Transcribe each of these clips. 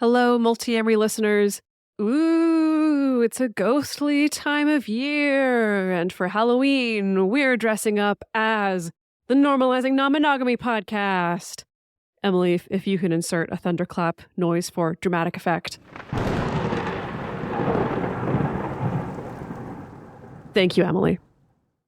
Hello, Multiamory listeners. Ooh, it's a ghostly time of year. And for Halloween, we're dressing up as the Normalizing Non-Monogamy podcast. Emily, if you can insert a thunderclap noise for dramatic effect. Thank you, Emily.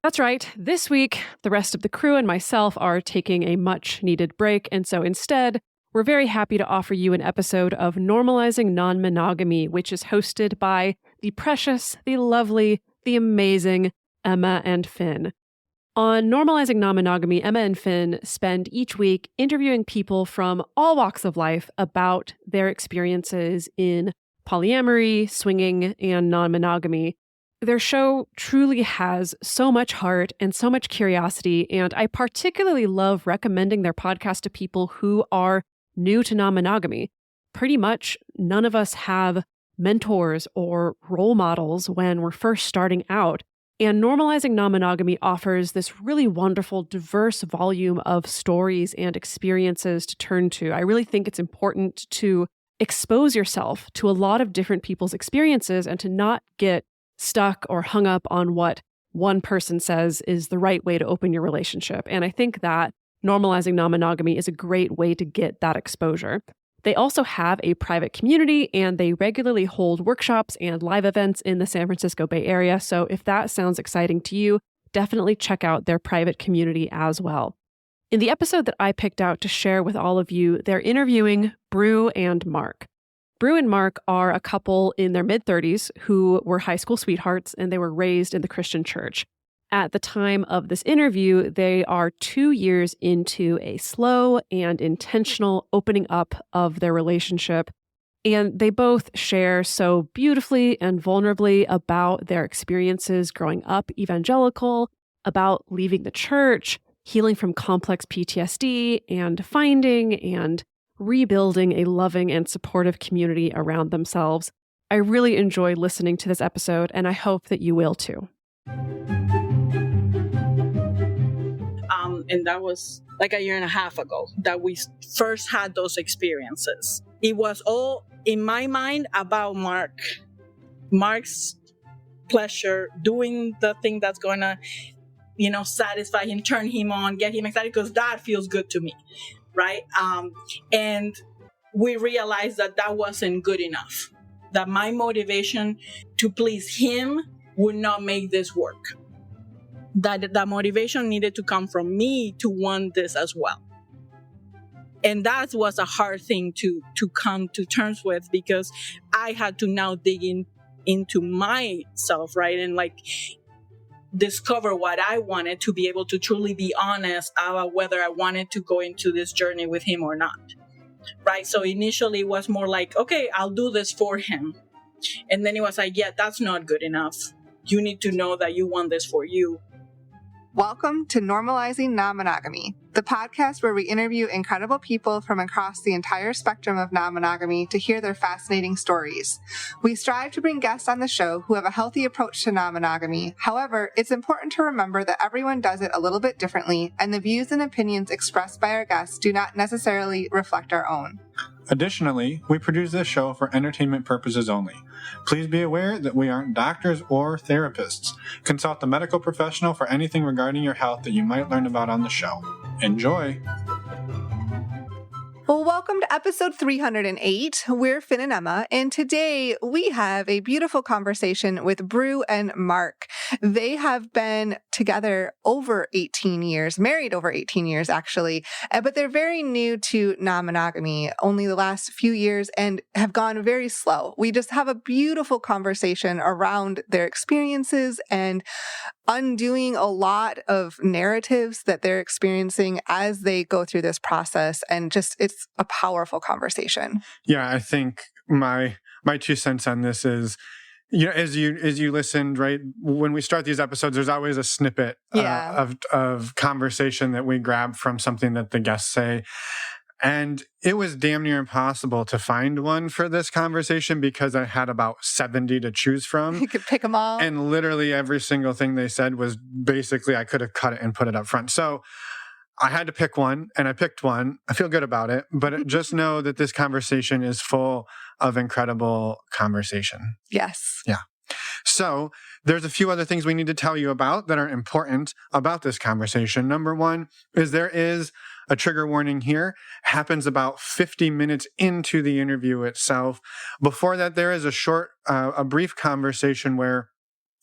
That's right. This week, the rest of the crew and myself are taking a much-needed break, and so instead, we're very happy to offer you an episode of Normalizing Non-Monogamy, which is hosted by the precious, the lovely, the amazing Emma and Finn. On Normalizing Non-Monogamy, Emma and Finn spend each week interviewing people from all walks of life about their experiences in polyamory, swinging, and non-monogamy. Their show truly has so much heart and so much curiosity, and I particularly love recommending their podcast to people who are new to non-monogamy. Pretty much none of us have mentors or role models when we're first starting out. And Normalizing Non-Monogamy offers this really wonderful, diverse volume of stories and experiences to turn to. I really think it's important to expose yourself to a lot of different people's experiences and to not get stuck or hung up on what one person says is the right way to open your relationship. And I think that Normalizing Non-Monogamy is a great way to get that exposure. They also have a private community, and they regularly hold workshops and live events in the San Francisco Bay Area. So if that sounds exciting to you, definitely check out their private community as well. In the episode that I picked out to share with all of you, they're interviewing Bru and Mark. Bru and Mark are a couple in their mid-30s who were high school sweethearts, and they were raised in the Christian church. At the time of this interview, they are 2 years into a slow and intentional opening up of their relationship, and they both share so beautifully and vulnerably about their experiences growing up evangelical, about leaving the church, healing from complex PTSD, and finding and rebuilding a loving and supportive community around themselves. I really enjoyed listening to this episode, and I hope that you will too. And that was like a year and a half ago that we first had those experiences. It was all, in my mind, about Mark's pleasure, doing the thing that's going to, satisfy him, turn him on, get him excited, because that feels good to me, right? And we realized that wasn't good enough, that my motivation to please him would not make this work. That motivation needed to come from me to want this as well. And that was a hard thing to come to terms with, because I had to now dig into myself, right? And discover what I wanted, to be able to truly be honest about whether I wanted to go into this journey with him or not, right? So initially it was more like, okay, I'll do this for him. And then it was like, yeah, that's not good enough. You need to know that you want this for you. Welcome to Normalizing Non-Monogamy, the podcast where we interview incredible people from across the entire spectrum of non-monogamy to hear their fascinating stories. We strive to bring guests on the show who have a healthy approach to non-monogamy. However, it's important to remember that everyone does it a little bit differently, and the views and opinions expressed by our guests do not necessarily reflect our own. Additionally, we produce this show for entertainment purposes only. Please be aware that we aren't doctors or therapists. Consult a medical professional for anything regarding your health that you might learn about on the show. Enjoy! Well, welcome to episode 308. We're Finn and Emma, and today we have a beautiful conversation with Bru and Mark. They have been together over 18 years, married over 18 years actually, but they're very new to non-monogamy, only the last few years, and have gone very slow. We just have a beautiful conversation around their experiences and undoing a lot of narratives that they're experiencing as they go through this process. And just, it's a powerful conversation. Yeah, I think my 2 cents on this is, as you listened, right, when we start these episodes, there's always a snippet of conversation that we grab from something that the guests say. And it was damn near impossible to find one for this conversation because I had about 70 to choose from. You could pick them all. And literally every single thing they said was basically, I could have cut it and put it up front. So I had to pick one, and I picked one. I feel good about it, but just know that this conversation is full of incredible conversation. Yes. Yeah. So there's a few other things we need to tell you about that are important about this conversation. Number one is there is a trigger warning here. Happens about 50 minutes into the interview itself. Before that, there is a brief conversation where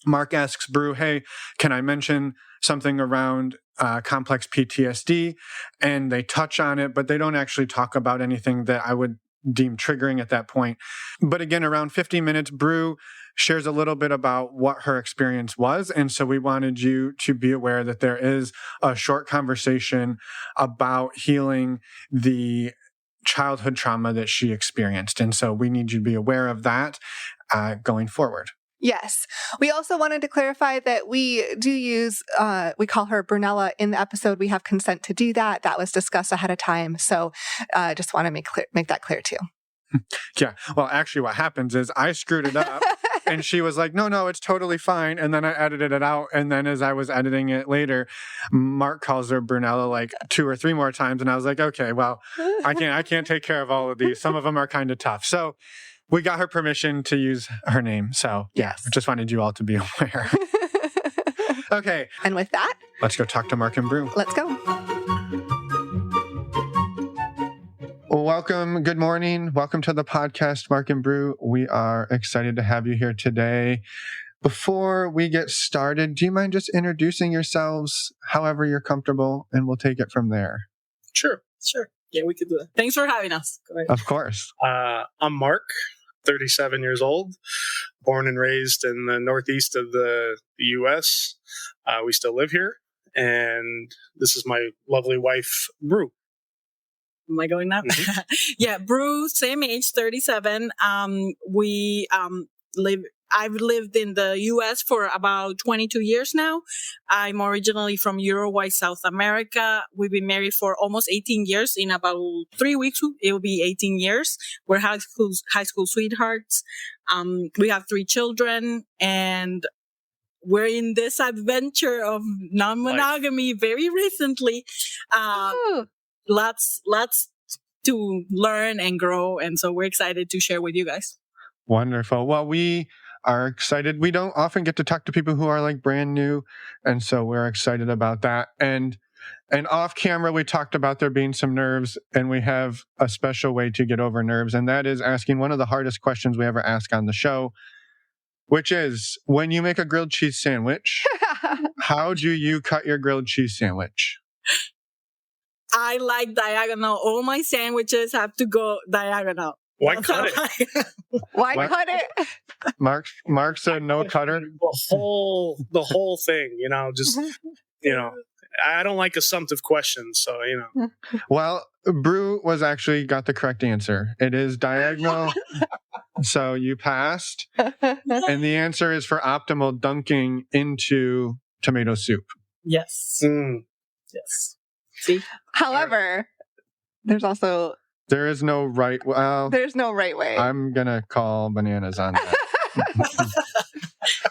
Mark asks Bru, hey, can I mention something around complex PTSD? And they touch on it, but they don't actually talk about anything that I would deem triggering at that point. But again, around 50 minutes, Bru shares a little bit about what her experience was. And so we wanted you to be aware that there is a short conversation about healing the childhood trauma that she experienced. And so we need you to be aware of that going forward. Yes. We also wanted to clarify that we do use, we call her Brunella in the episode. We have consent to do that. That was discussed ahead of time. So just want to make that clear too. Yeah. Well, actually what happens is I screwed it up and she was like, no, it's totally fine. And then I edited it out. And then as I was editing it later, Mark calls her Brunella like 2 or 3 more times. And I was like, okay, well, I can't take care of all of these. Some of them are kind of tough. So we got her permission to use her name. So yeah, yes. I just wanted you all to be aware. Okay. And with that, let's go talk to Mark and Bru. Let's go. Well, welcome. Good morning. Welcome to the podcast, Mark and Bru. We are excited to have you here today. Before we get started, do you mind just introducing yourselves however you're comfortable, and we'll take it from there? Sure. Yeah, we could do that. Thanks for having us. Go ahead. Of course. I'm Mark, 37 years old, born and raised in the northeast of the U.S. We still live here, and this is my lovely wife, Bru. Am I going now? Mm-hmm. Yeah, Bru, same age, 37. I've lived in the U.S. for about 22 years now. I'm originally from Uruguay, South America. We've been married for almost 18 years. In about 3 weeks, it will be 18 years. We're high school sweethearts. We have 3 children, and we're in this adventure of non-monogamy very recently. Lots to learn and grow, and so we're excited to share with you guys. Wonderful. Well, we are excited. We don't often get to talk to people who are like brand new, and so we're excited about that. And off camera, we talked about there being some nerves, and we have a special way to get over nerves, and that is asking one of the hardest questions we ever ask on the show, which is, when you make a grilled cheese sandwich, how do you cut your grilled cheese sandwich? I like diagonal. All my sandwiches have to go diagonal. Why cut it? Why cut it? Mark said no cutter. The whole thing, just, I don't like assumptive questions. So, Well, Bru actually got the correct answer. It is diagonal. So you passed. And the answer is for optimal dunking into tomato soup. Yes. Yes. See? However, there is no right way. I'm going to call bananas on that.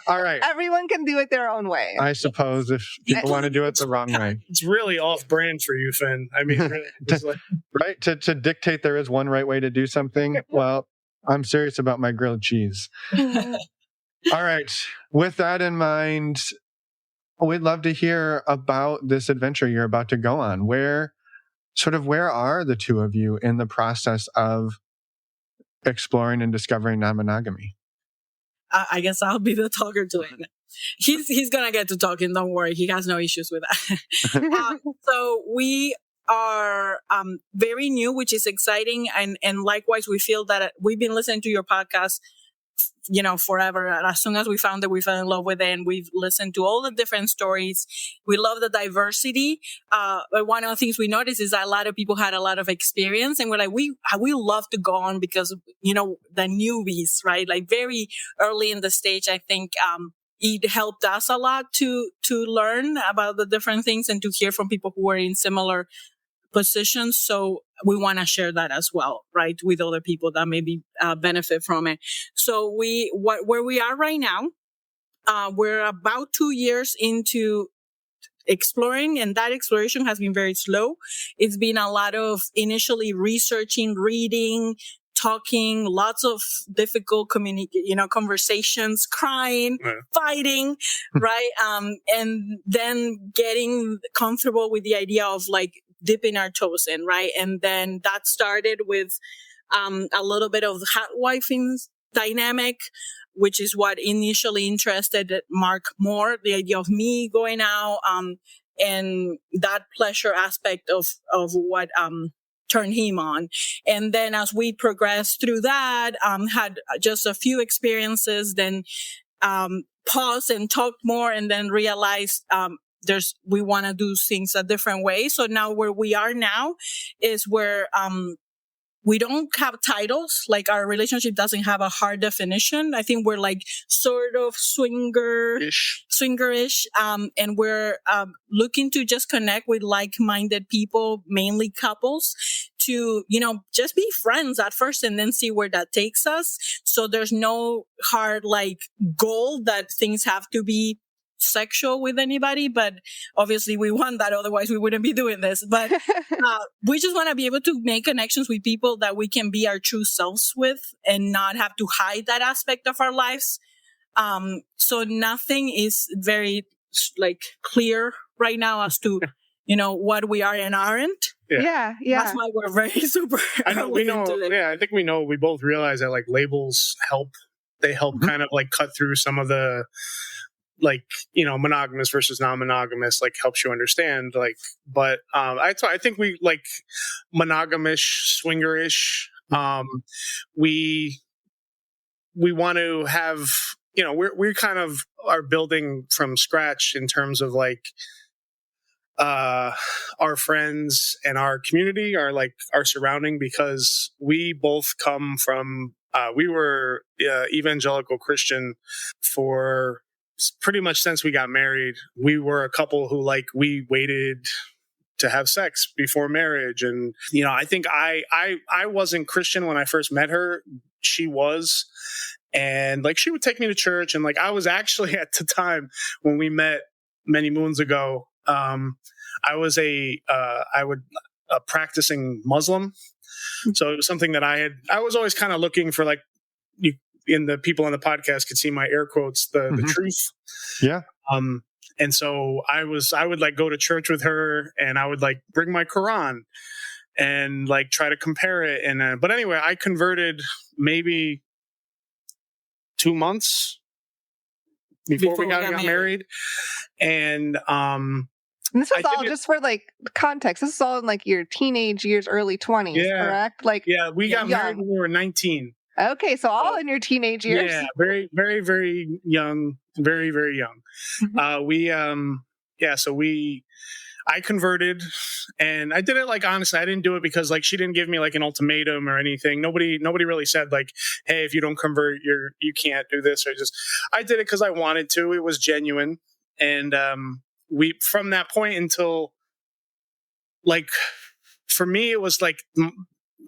All right. Everyone can do it their own way. I suppose if people want to do it the wrong way. It's really off brand for you, Finn. I mean, right? To dictate there is one right way to do something. Well, I'm serious about my grilled cheese. All right. With that in mind, we'd love to hear about this adventure you're about to go on. Where are the two of you in the process of exploring and discovering non-monogamy? I guess I'll be the talker to it. He's gonna get to talking. Don't worry, he has no issues with that. So we are very new, which is exciting, and likewise we feel that we've been listening to your podcast, forever. And as soon as we found it, we fell in love with it, and we've listened to all the different stories. We love the diversity. But one of the things we noticed is that a lot of people had a lot of experience, and we're like, we love to go on because, the newbies, right? Like very early in the stage, I think, it helped us a lot to learn about the different things and to hear from people who were in similar positions. So we want to share that as well, right, with other people that maybe benefit from it. So where we are right now, we're about 2 years into exploring, and that exploration has been very slow. It's been a lot of initially researching, reading, talking, lots of difficult conversations, crying, fighting, right? And then getting comfortable with the idea of like dipping our toes in, right? And then that started with a little bit of hot wifing dynamic, which is what initially interested Mark more, the idea of me going out, and that pleasure aspect of what turned him on. And then as we progressed through that, had just a few experiences, then paused and talked more, and then realized we want to do things a different way. So now where we are now is where we don't have titles. Like our relationship doesn't have a hard definition. I think we're like sort of swingerish. And we're looking to just connect with like-minded people, mainly couples, to, just be friends at first and then see where that takes us. So there's no hard like goal that things have to be sexual with anybody, but obviously we want that, otherwise we wouldn't be doing this. But we just want to be able to make connections with people that we can be our true selves with and not have to hide that aspect of our lives. So nothing is very like clear right now as to what we are and aren't. Yeah. That's why we're very super. I know we know. Yeah, I think we know. We both realize that like labels help. They help kind of like cut through some of the like, monogamous versus non-monogamous, like helps you understand, like, but I think we like monogamish, swingerish. We want to have, we kind of are building from scratch in terms of like our friends and our community, our surrounding, because we both come from we were evangelical Christian for pretty much since we got married. We were a couple who we waited to have sex before marriage. And, I think I wasn't Christian when I first met her. She was. And she would take me to church. And I was actually at the time when we met many moons ago, I was a practicing Muslim. So it was something that I was always kind of looking for, in the people on the podcast could see my air quotes, the truth. Yeah. And so I would go to church with her, and I would bring my Quran and try to compare it. And, but anyway, I converted maybe 2 months before we got married. And this is all just for context. This is all in your teenage years, early 20s, correct? We got married when we were 19. Okay, so all in your teenage years. Yeah, very, very, very young, very, very young. I converted, and I did it honestly. I didn't do it because she didn't give me an ultimatum or anything. Nobody really said hey, if you don't convert, you can't do this. I did it because I wanted to. It was genuine, and we from that point until for me it was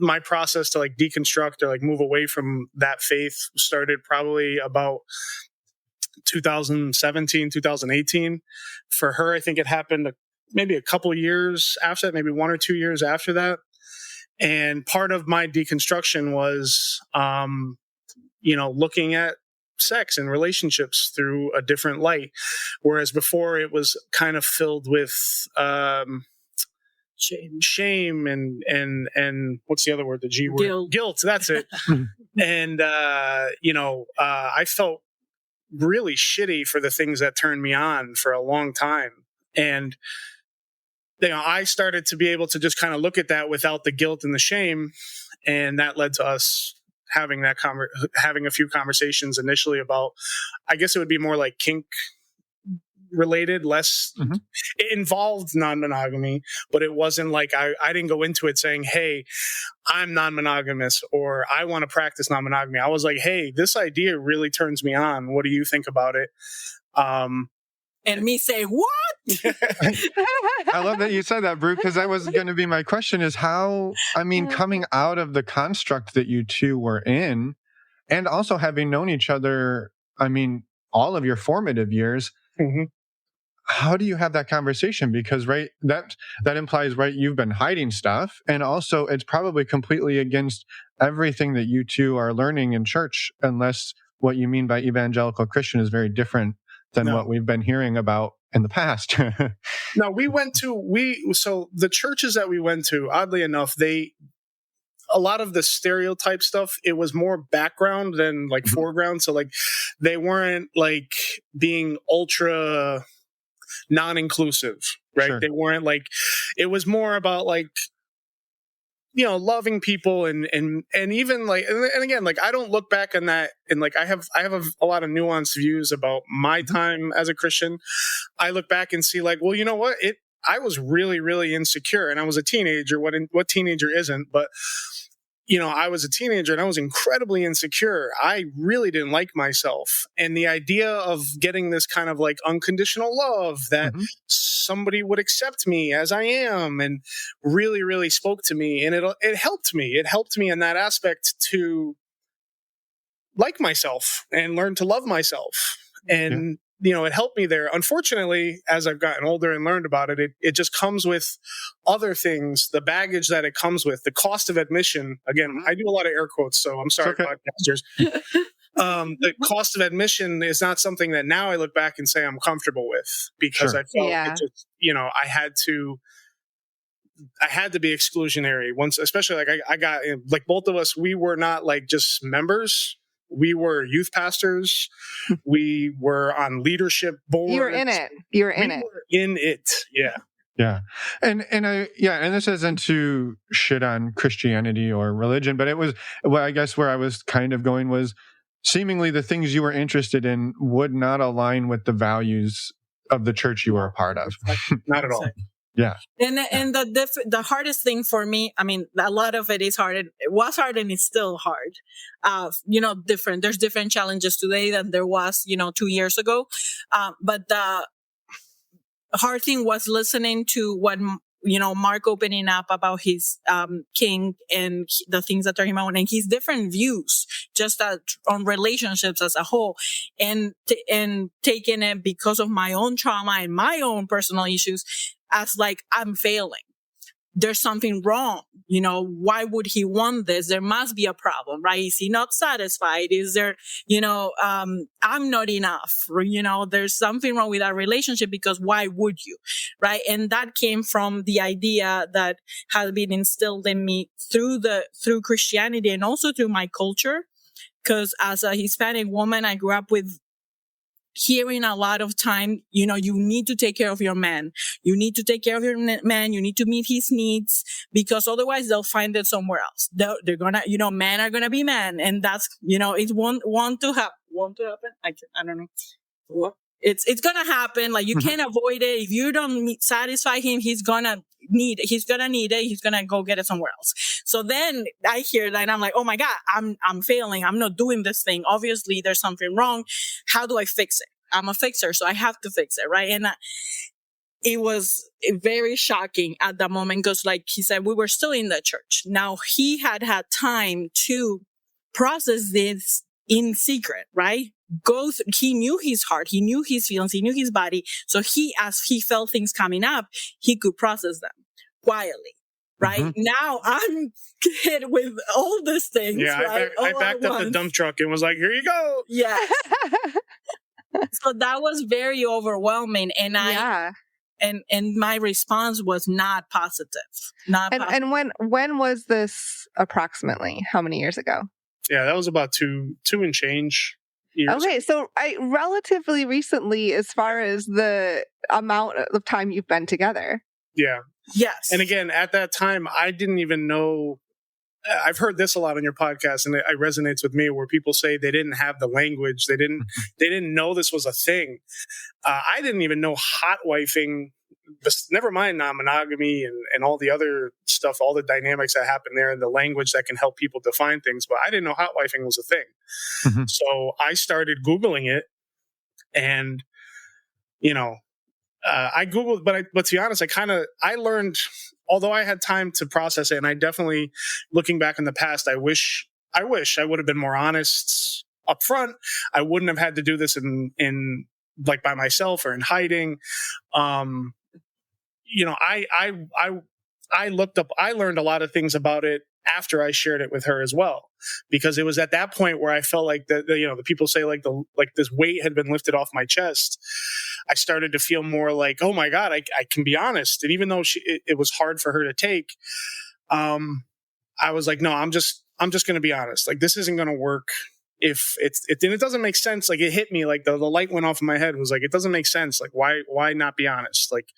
my process to deconstruct or move away from that faith started probably about 2017, 2018. For her, I think it happened maybe a couple years after that, maybe 1 or 2 years after that. And part of my deconstruction was, looking at sex and relationships through a different light. Whereas before it was kind of filled with, shame and what's the other word? The G word. Guilt. That's it. And, I felt really shitty for the things that turned me on for a long time. And, I started to be able to just kind of look at that without the guilt and the shame. And that led to us having having a few conversations initially about, I guess it would be more kink related, less. It involved non-monogamy, but it wasn't I didn't go into it saying, hey, I'm non-monogamous or I want to practice non-monogamy. I was hey, this idea really turns me on. What do you think about it? And me say, what? I love that you said that, Bru, because that was going to be my question is how, coming out of the construct that you two were in and also having known each other, all of your formative years, how do you have that conversation? Because right, that implies, right, you've been hiding stuff, and also it's probably completely against everything that you two are learning in church, unless what you mean by evangelical Christian is very different than what we've been hearing about in the past. No, so the churches that we went to, oddly enough, a lot of the stereotype stuff, it was more background than like foreground. So like they weren't like being ultra non-inclusive, right? Sure. They weren't like, it was more about like, loving people and even like, and again, like I don't look back on that. And like, I have a lot of nuanced views about my time as a Christian. I look back and see like, well, you know what? I was really, really insecure, and I was a teenager. What teenager isn't? But I was a teenager and I was incredibly insecure. I really didn't like myself. And the idea of getting this kind of like unconditional love that somebody would accept me as I am and really, really spoke to me. And it helped me. It helped me in that aspect to like myself and learn to love myself. And it helped me there. Unfortunately, as I've gotten older and learned about it, it just comes with other things, the baggage that it comes with, the cost of admission. Again, I do a lot of air quotes, so I'm sorry, podcasters. The cost of admission is not something that now I look back and say I'm comfortable with, because I felt it just, I had to be exclusionary once, especially like I got, like both of us, we were not like just members. We were youth pastors. We were on leadership boards. You were in it. In it. Yeah. Yeah. And this isn't to shit on Christianity or religion, but it was, well, I guess where I was kind of going was seemingly the things you were interested in would not align with the values of the church you were a part of. Not at all. Yeah. And the hardest thing for me, I mean, a lot of it is hard. It was hard and it's still hard. There's different challenges today than there was, 2 years ago. But the hard thing was listening to what, Mark opening up about his king and the things that turn him on and his different views just on relationships as a whole, and taking it because of my own trauma and my own personal issues as like I'm failing. There's something wrong. Why would he want this? There must be a problem, right? Is he not satisfied? Is there, I'm not enough. There's something wrong with our relationship, because why would you? Right. And that came from the idea that had been instilled in me through Christianity and also through my culture. Because as a Hispanic woman, I grew up with hearing a lot of time, you need to take care of your man. You need to take care of your man. You need to meet his needs, because otherwise they'll find it somewhere else. They're gonna, men are gonna be men. And that's, it won't to happen. I don't know. What? It's gonna happen. Like you can't avoid it. If you don't satisfy him, he's gonna need it. He's gonna go get it somewhere else. So then I hear that and I'm like, oh my God, I'm failing. I'm not doing this thing. Obviously there's something wrong. How do I fix it? I'm a fixer, so I have to fix it. Right. And it was very shocking at that moment, because like he said, we were still in the church. Now he had time to process this in secret, right? He knew his heart, he knew his feelings, he knew his body. So as he felt things coming up, he could process them quietly. Right. Now I'm hit with all these things. Yeah. Right? I backed up the dump truck and was like, here you go. Yeah. So that was very overwhelming. And and my response was not positive. And when was this approximately? How many years ago? Yeah, that was about two and change years. Okay, so relatively recently, as far as the amount of time you've been together. Yeah. Yes. And again, at that time, I didn't even know. I've heard this a lot on your podcast, and it resonates with me, where people say they didn't have the language, they didn't know this was a thing. I didn't even know hot wifing. Never mind non-monogamy and all the other stuff, all the dynamics that happen there, and the language that can help people define things. But I didn't know hot wifing was a thing. So I started Googling it, and I Googled, but to be honest, I learned, although I had time to process it, and I definitely, looking back in the past, I wish I would have been more honest up front. I wouldn't have had to do this in like by myself or in hiding. You know, I learned a lot of things about it after I shared it with her as well, because it was at that point where I felt like the people say like this weight had been lifted off my chest. I started to feel more like, oh my God, I can be honest. And even though it was hard for her to take, I was like, no, I'm just going to be honest. Like, this isn't going to work. If it doesn't make sense. Like, it hit me, like the light went off in my head. It was like, it doesn't make sense. Like, why not be honest? Like,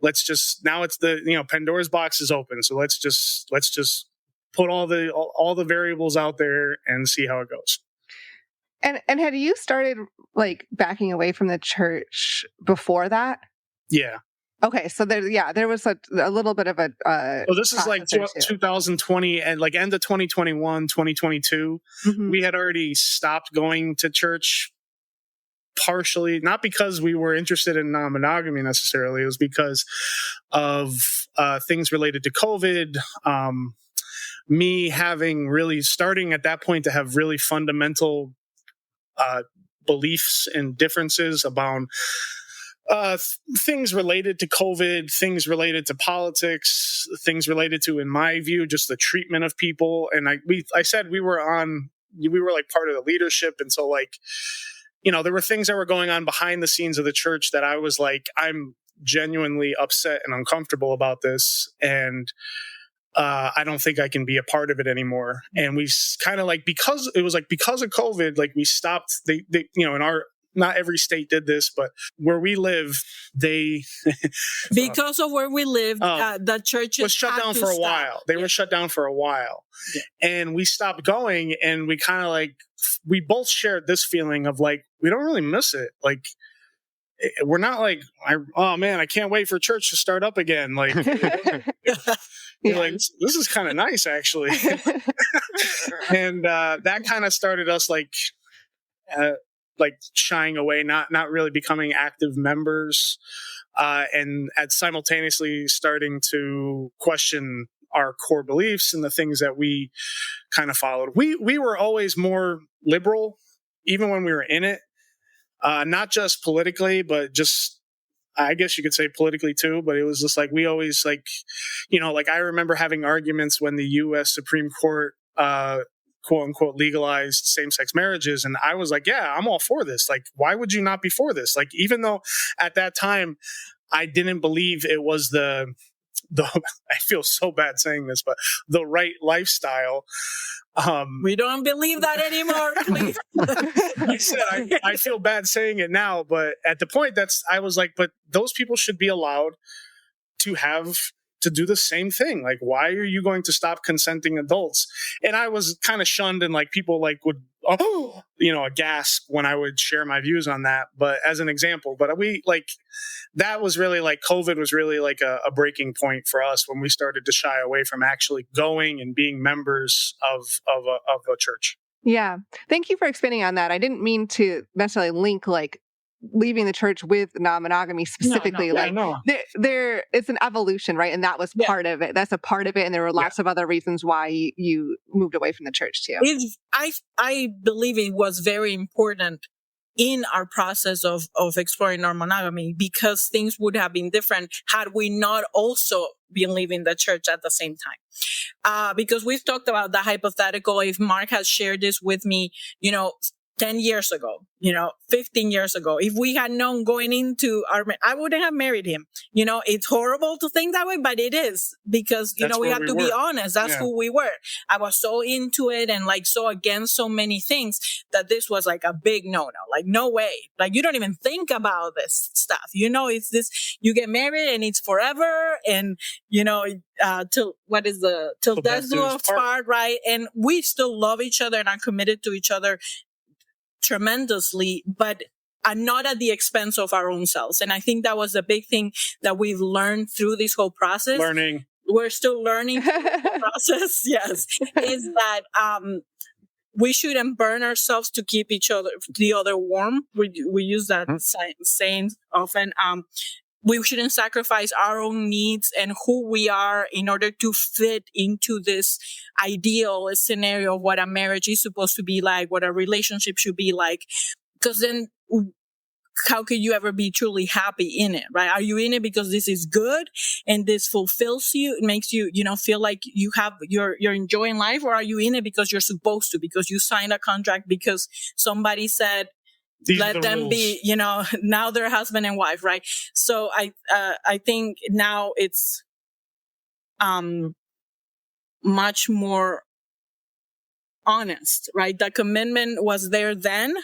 let's just, now it's Pandora's box is open. So let's just put all the variables out there and see how it goes. And had you started like backing away from the church before that? Yeah. Okay, so there was a little bit of a. So this is like 2020 and like end of 2021, 2022. Mm-hmm. We had already stopped going to church, partially not because we were interested in non-monogamy necessarily. It was because of things related to COVID. Me having really starting at that point to have really fundamental beliefs and differences about things related to COVID, things related to politics, things related to, in my view, just the treatment of people. And I said we were like part of the leadership. And so like, there were things that were going on behind the scenes of the church that I was like, I'm genuinely upset and uncomfortable about this. And I don't think I can be a part of it anymore. And we kind of like, because of COVID, like we stopped, they in our, not every state did this, but where we live, they because of where we live, the church was shut down for a while. They were shut down for a while, and we stopped going. And we kind of like we both shared this feeling of like we don't really miss it. Like we're not like oh man, I can't wait for church to start up again. Like you're like this is kind of nice actually, and that kind of started us like shying away, not really becoming active members, and simultaneously starting to question our core beliefs and the things that we kind of followed. We were always more liberal, even when we were in it, not just politically, but just, I guess you could say politically too, but it was just like, we always like I remember having arguments when the U.S. Supreme Court, quote unquote, legalized same-sex marriages. And I was like, yeah, I'm all for this. Like, why would you not be for this? Like, even though at that time I didn't believe it was the I feel so bad saying this, but the right lifestyle. We don't believe that anymore, please. I said, I feel bad saying it now, but at the point I was like, but those people should be allowed to do the same thing. Like, why are you going to stop consenting adults? And I was kind of shunned, and like people like would, a gasp when I would share my views on that. But as an example, that was really like COVID was really like a breaking point for us when we started to shy away from actually going and being members of a church. Yeah. Thank you for expanding on that. I didn't mean to necessarily link like leaving the church with non-monogamy specifically. There it's an evolution, right? And that was part of it. That's a part of it. And there were lots of other reasons why you moved away from the church too. I believe it was very important in our process of exploring non-monogamy, because things would have been different had we not also been leaving the church at the same time. Because we've talked about the hypothetical, if Mark has shared this with me, 10 years ago, 15 years ago, if we had known going into I wouldn't have married him. It's horrible to think that way, but it is, because, we have to be honest. That's who we were. I was so into it and like so against so many things that this was like a big no-no. Like, no way. Like, you don't even think about this stuff. It's this, you get married and it's forever. And, till death do us part, right? And we still love each other and are committed to each other tremendously, but not at the expense of our own selves. And I think that was a big thing that we've learned through this whole process. We're still learning through the process. Yes. Is that, we shouldn't burn ourselves to keep the other warm. We use that saying often. We shouldn't sacrifice our own needs and who we are in order to fit into this ideal scenario of what a marriage is supposed to be like, what a relationship should be like. Because then how could you ever be truly happy in it, right? Are you in it because this is good and this fulfills you, it makes you, feel like you're enjoying life, or are you in it because you're supposed to, because you signed a contract, because somebody said, let them rules. Be, now they're husband and wife, right? So I think now it's much more honest, right? The commitment was there then,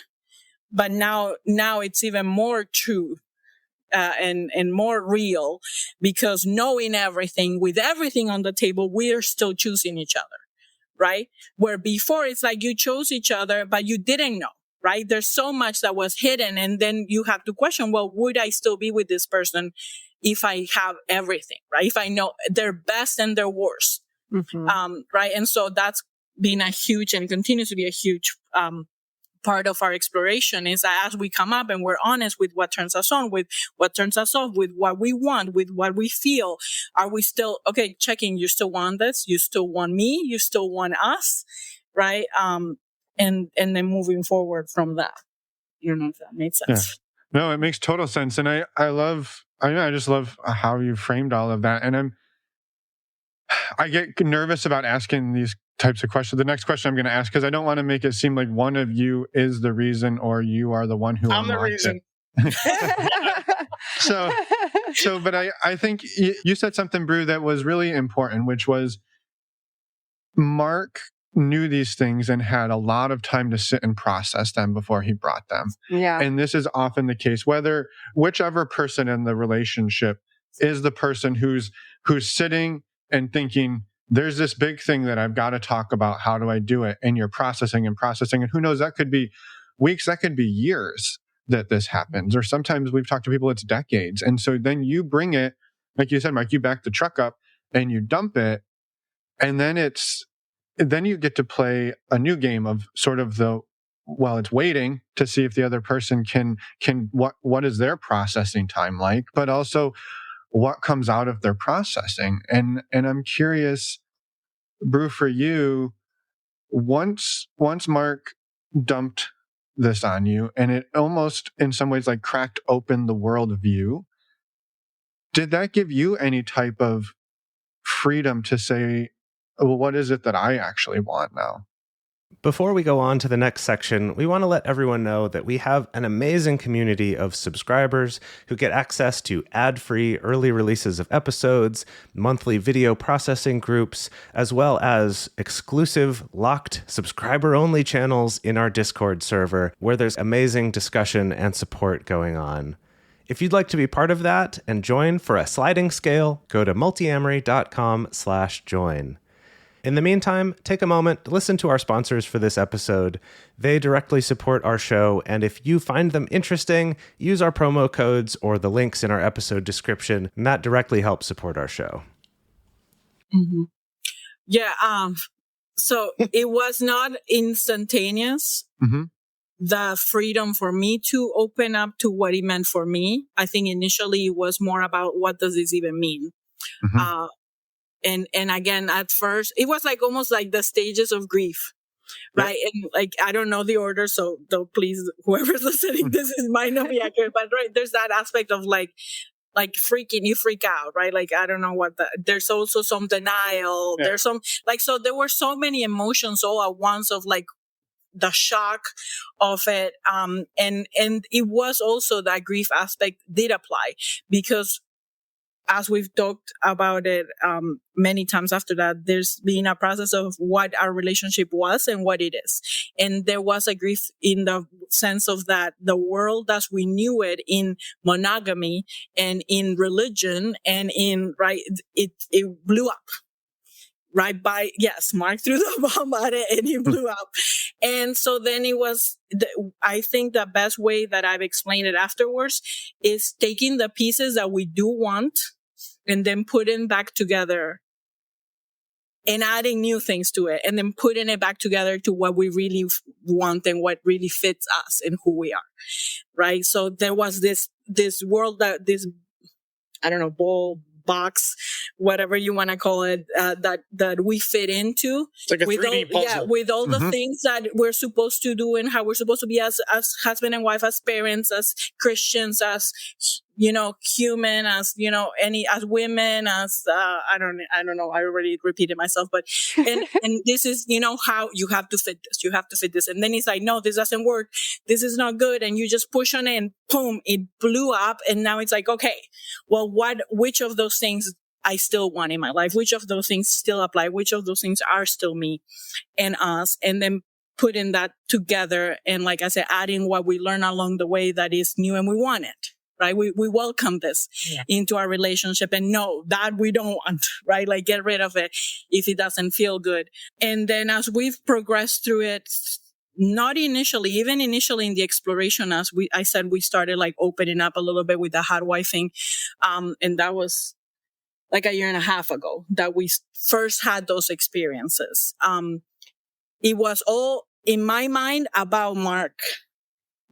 but now it's even more true and more real, because knowing everything, with everything on the table, we are still choosing each other, right? Where before it's like you chose each other, but you didn't know, right? There's so much that was hidden, and then you have to question, well, would I still be with this person if I have everything, right? If I know their best and their worst, right? And so that's been a huge and continues to be a huge part of our exploration, is that as we come up and we're honest with what turns us on, with what turns us off, with what we want, with what we feel, are we still, okay, checking, you still want this? You still want me? You still want us? Right? And then moving forward from that. If that makes sense. Yeah. No, it makes total sense. And I just love how you framed all of that. And I get nervous about asking these types of questions. The next question I'm going to ask, because I don't want to make it seem like one of you is the reason or you are the one who I'm the reason. But I think you said something, Bru, that was really important, which was Mark knew these things and had a lot of time to sit and process them before he brought them. Yeah. And this is often the case, whichever person in the relationship is the person who's sitting and thinking, there's this big thing that I've got to talk about. How do I do it? And you're processing. And who knows, that could be weeks, that could be years that this happens. Or sometimes we've talked to people, it's decades. And so then you bring it, like you said, Mike, you back the truck up and you dump it. And then you get to play a new game of sort of it's waiting to see if the other person can what is their processing time like, but also what comes out of their processing. And I'm curious, Bru, for you, once Mark dumped this on you, and it almost in some ways like cracked open the world view, did that give you any type of freedom to say, well, what is it that I actually want now? Before we go on to the next section, we want to let everyone know that we have an amazing community of subscribers who get access to ad-free early releases of episodes, monthly video processing groups, as well as exclusive, locked, subscriber-only channels in our Discord server, where there's amazing discussion and support going on. If you'd like to be part of that and join for a sliding scale, go to multiamory.com/join. In the meantime, take a moment to listen to our sponsors for this episode. They directly support our show, and if you find them interesting, use our promo codes or the links in our episode description, and that directly helps support our show. Mm-hmm. Yeah, so it was not instantaneous. Mm-hmm. The freedom for me to open up to what it meant for me. I think initially it was more about what does this even mean? Mm-hmm. And again, at first, it was like almost like the stages of grief, right? Yep. And like, I don't know the order, so don't please, whoever's listening, might not be accurate, but right, there's that aspect of like you freak out, right? Like, I don't know there's also some denial. Yeah. There's some, so there were so many emotions all at once of like the shock of it. And it was also that grief aspect did apply, because as we've talked about it many times after that, there's been a process of what our relationship was and what it is. And there was a grief in the sense of that the world as we knew it in monogamy and in religion and in, right, it blew up. Right Mark threw the bomb at it and it blew up. And so then it was, I think the best way that I've explained it afterwards is taking the pieces that we do want and then putting back together and adding new things to it and then putting it back together to what we really want and what really fits us and who we are. Right. So there was this world that this, I don't know, box, whatever you want to call it, that we fit into. It's like a 3D puzzle. Yeah, with all the things that we're supposed to do and how we're supposed to be as husband and wife, as parents, as Christians, as human, as as women, as I don't know. I already repeated myself, but and this is how you have to fit this. You have to fit this, and then it's like, no, this doesn't work. This is not good, and you just push on it, and boom, it blew up, and now it's like, okay, well, which of those things I still want in my life? Which of those things still apply? Which of those things are still me and us? And then putting that together, and like I said, adding what we learn along the way that is new and we want it. Right? We welcome this into our relationship, and no, that we don't want, right? Like, get rid of it if it doesn't feel good. And then as we've progressed through it, even initially in the exploration, I said, we started like opening up a little bit with the how do I thing. And that was like a year and a half ago that we first had those experiences. It was all in my mind about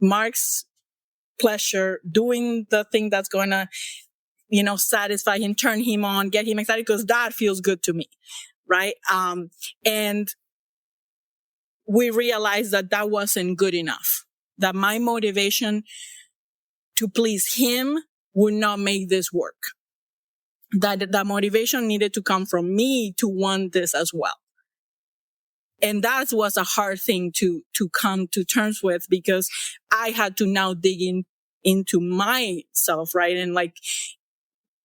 Mark's pleasure, doing the thing that's going to, satisfy him, turn him on, get him excited, because that feels good to me. Right. And we realized that wasn't good enough, that my motivation to please him would not make this work, that motivation needed to come from me to want this as well. And that was a hard thing to come to terms with, because I had to now dig into myself, right? And like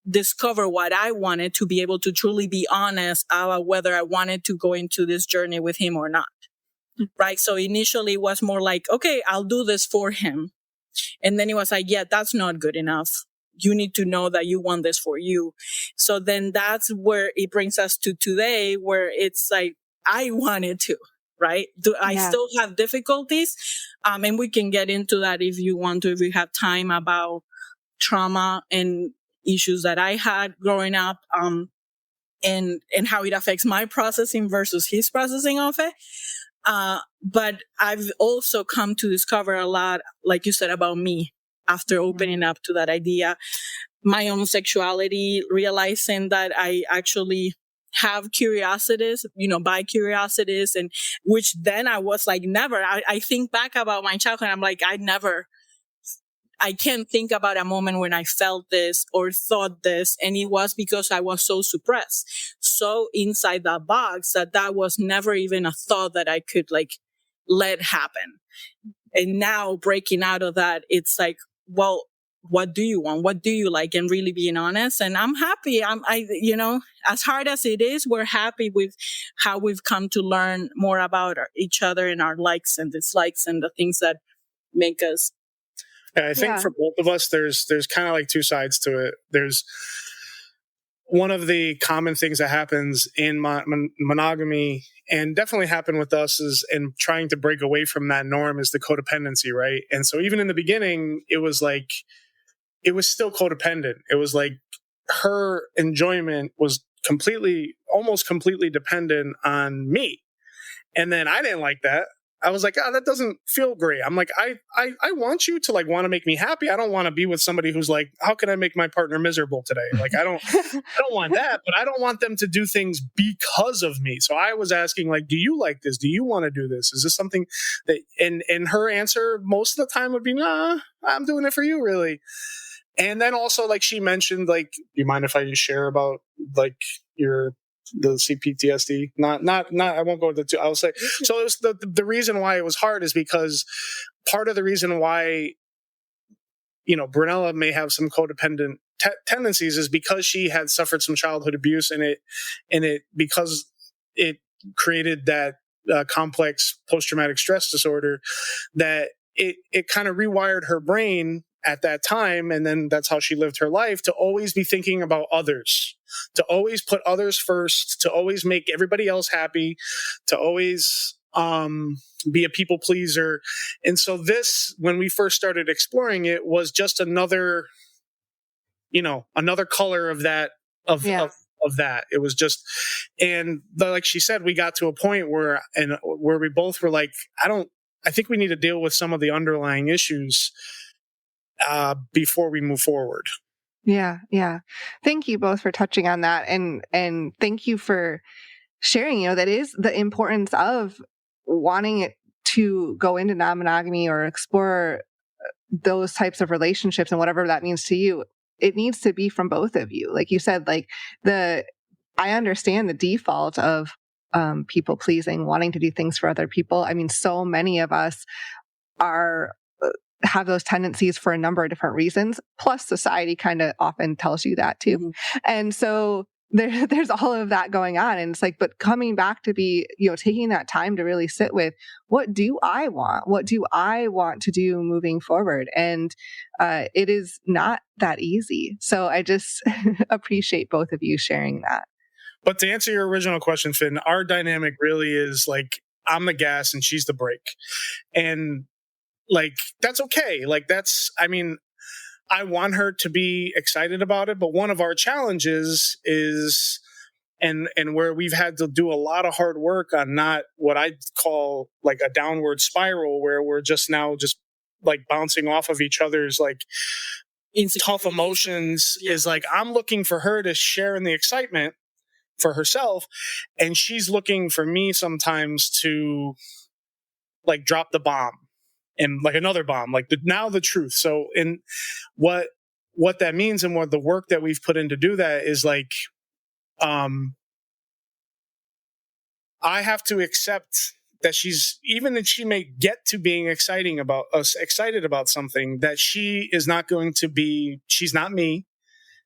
discover what I wanted, to be able to truly be honest about whether I wanted to go into this journey with him or not. Right. So initially it was more like, okay, I'll do this for him. And then it was like, yeah, that's not good enough. You need to know that you want this for you. So then that's where it brings us to today, where it's like, I wanted to, right? I still have difficulties. And we can get into that if you want to, if we have time, about trauma and issues that I had growing up, and how it affects my processing versus his processing of it. But I've also come to discover a lot, like you said, about me after opening up to that idea, my own sexuality, realizing that I actually have curiosities, bi curiosities, and which then I was like, never. I think back about my childhood, I'm like, I can't think about a moment when I felt this or thought this. And it was because I was so suppressed, so inside that box, that was never even a thought that I could like let happen. And now breaking out of that, it's like, well, what do you want? What do you like? And really being honest. And I'm happy. As hard as it is, we're happy with how we've come to learn more about each other and our likes and dislikes and the things that make us. I think for both of us, there's kind of like two sides to it. There's one of the common things that happens in monogamy, and definitely happened with us, is in trying to break away from that norm, is the codependency, right? And so even in the beginning, it was still codependent. It was like her enjoyment was almost completely dependent on me. And then I didn't like that. I was like, that doesn't feel great. I'm like, I want you to like want to make me happy. I don't want to be with somebody who's like, how can I make my partner miserable today? Like, I don't want that, but I don't want them to do things because of me. So I was asking, like, do you like this? Do you want to do this? Is this something that, and her answer most of the time would be, nah, I'm doing it for you, really. And then also, like she mentioned, like, do you mind if I just share about like the CPTSD? Not. I won't go into two. I'll say. So it was the reason why it was hard is because part of the reason why, Brunella may have some codependent tendencies is because she had suffered some childhood abuse, and it because it created that complex post-traumatic stress disorder, that it kind of rewired her brain at that time. And then that's how she lived her life, to always be thinking about others, to always put others first, to always make everybody else happy, to always be a people pleaser. And so this, when we first started exploring it, was just another color of that, of that. It was just, and like she said, we got to a point where we both were like, I think we need to deal with some of the underlying issues before we move forward. Yeah. Yeah. Thank you both for touching on that. And thank you for sharing, that is the importance of wanting it to go into non-monogamy or explore those types of relationships and whatever that means to you. It needs to be from both of you. Like you said, I understand the default of people pleasing, wanting to do things for other people. I mean, so many of us have those tendencies for a number of different reasons. Plus, society kind of often tells you that too. Mm-hmm. And so there's all of that going on. And it's like, but coming back to be, taking that time to really sit with, what do I want? What do I want to do moving forward? And it is not that easy. So I just appreciate both of you sharing that. But to answer your original question, Finn, our dynamic really is like, I'm the gas and she's the brake. And that's okay. I want her to be excited about it, but one of our challenges is, and where we've had to do a lot of hard work on not what I call like a downward spiral, where we're just bouncing off of each other's tough emotions, is I'm looking for her to share in the excitement for herself, and she's looking for me sometimes to drop the bomb. And another bomb, now the truth. So, in what that means and what the work that we've put in to do that is I have to accept that even if she may get to being excited about something, that she is not going to be, she's not me.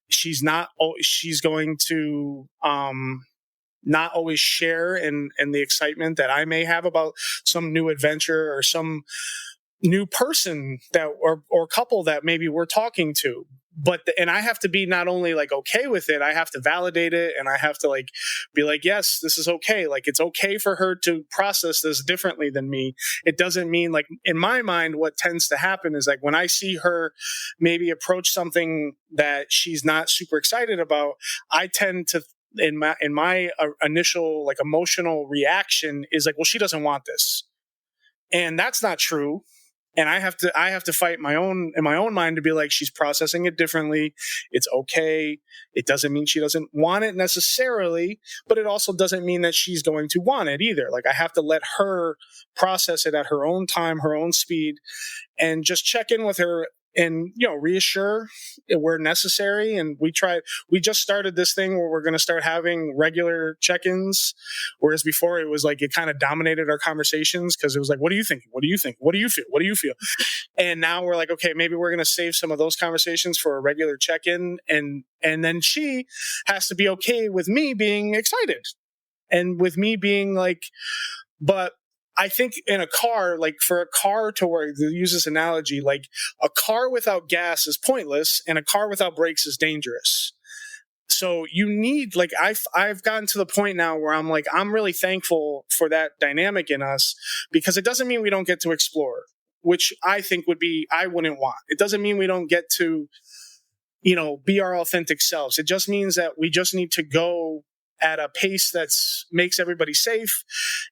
She's going to, not always share in the excitement that I may have about some new adventure or some new person that or couple that maybe we're talking to. And I have to be not only okay with it, I have to validate it, and I have to be yes, this is okay. It's okay for her to process this differently than me. It doesn't mean in my mind, what tends to happen is when I see her maybe approach something that she's not super excited about, I tend to, in my initial emotional reaction is well, she doesn't want this. And that's not true. And I have to fight in my own mind to be she's processing it differently. It's okay. It doesn't mean she doesn't want it necessarily, but it also doesn't mean that she's going to want it either. I have to let her process it at her own time, her own speed, and just check in with her and reassure where necessary. And we just started this thing where we're going to start having regular check-ins, whereas before it was it kind of dominated our conversations because it was what do you think, what do you think, what do you feel, what do you feel? And now we're okay, maybe we're going to save some of those conversations for a regular check-in, and then she has to be okay with me being excited and with me being but I think in a car, for a car to work, to use this analogy, a car without gas is pointless and a car without brakes is dangerous. So you need, I've gotten to the point now where I'm really thankful for that dynamic in us, because it doesn't mean we don't get to explore, which I think I wouldn't want. It doesn't mean we don't get to, be our authentic selves. It just means that we just need to go at a pace that makes everybody safe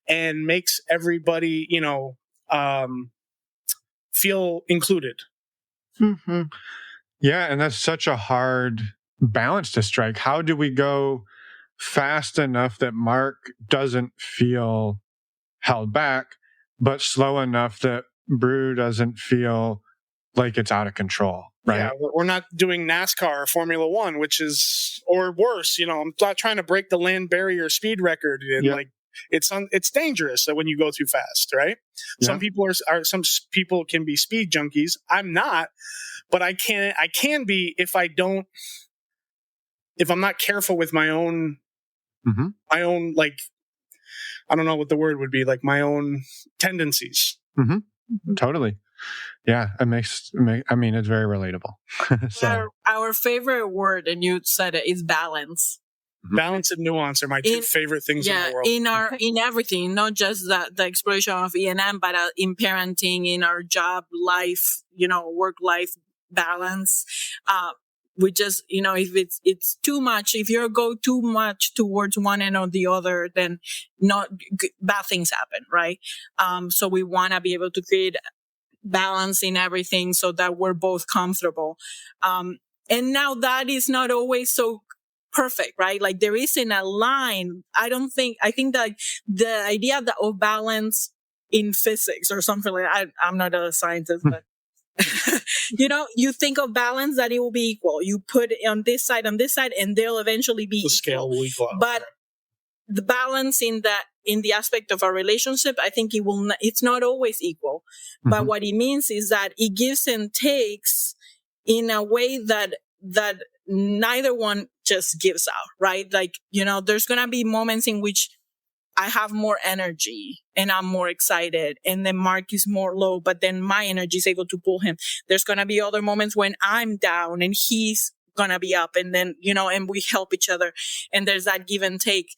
and makes everybody, feel included. Mm-hmm. Yeah, and that's such a hard balance to strike. How do we go fast enough that Mark doesn't feel held back, but slow enough that Bru doesn't feel like it's out of control? Right? Yeah, we're not doing NASCAR or Formula One, or worse. I'm not trying to break the land barrier speed record, and it's dangerous when you go too fast, right? Yeah. Some people can be speed junkies. I'm not, but I can be if I'm not careful with my own, mm-hmm. my own I don't know what the word would be, my own tendencies. Mm-hmm. Totally. Yeah, it's very relatable. So. Our favorite word, and you said it, is balance. Balance and nuance are my two favorite things in the world. In everything, not just the exploration of E&M, but in parenting, in our job life, work-life balance. We just, if it's too much, if you go too much towards one end or the other, then bad things happen, right? So we want to be able to create balance in everything so that we're both comfortable. And now that is not always so perfect, right? Like there isn't a line. I think that the idea of balance in physics or something like that, I'm not a scientist, but you think of balance that it will be equal. You put it on this side, and they'll eventually be The scale will equal out. But the balance in the aspect of a relationship, I think it's not always equal. Mm-hmm. But what it means is that it gives and takes in a way that neither one just gives out, right? Like, there's going to be moments in which I have more energy and I'm more excited, and then Mark is more low, but then my energy is able to pull him. There's going to be other moments when I'm down and he's going to be up, and then, and we help each other, and there's that give and take.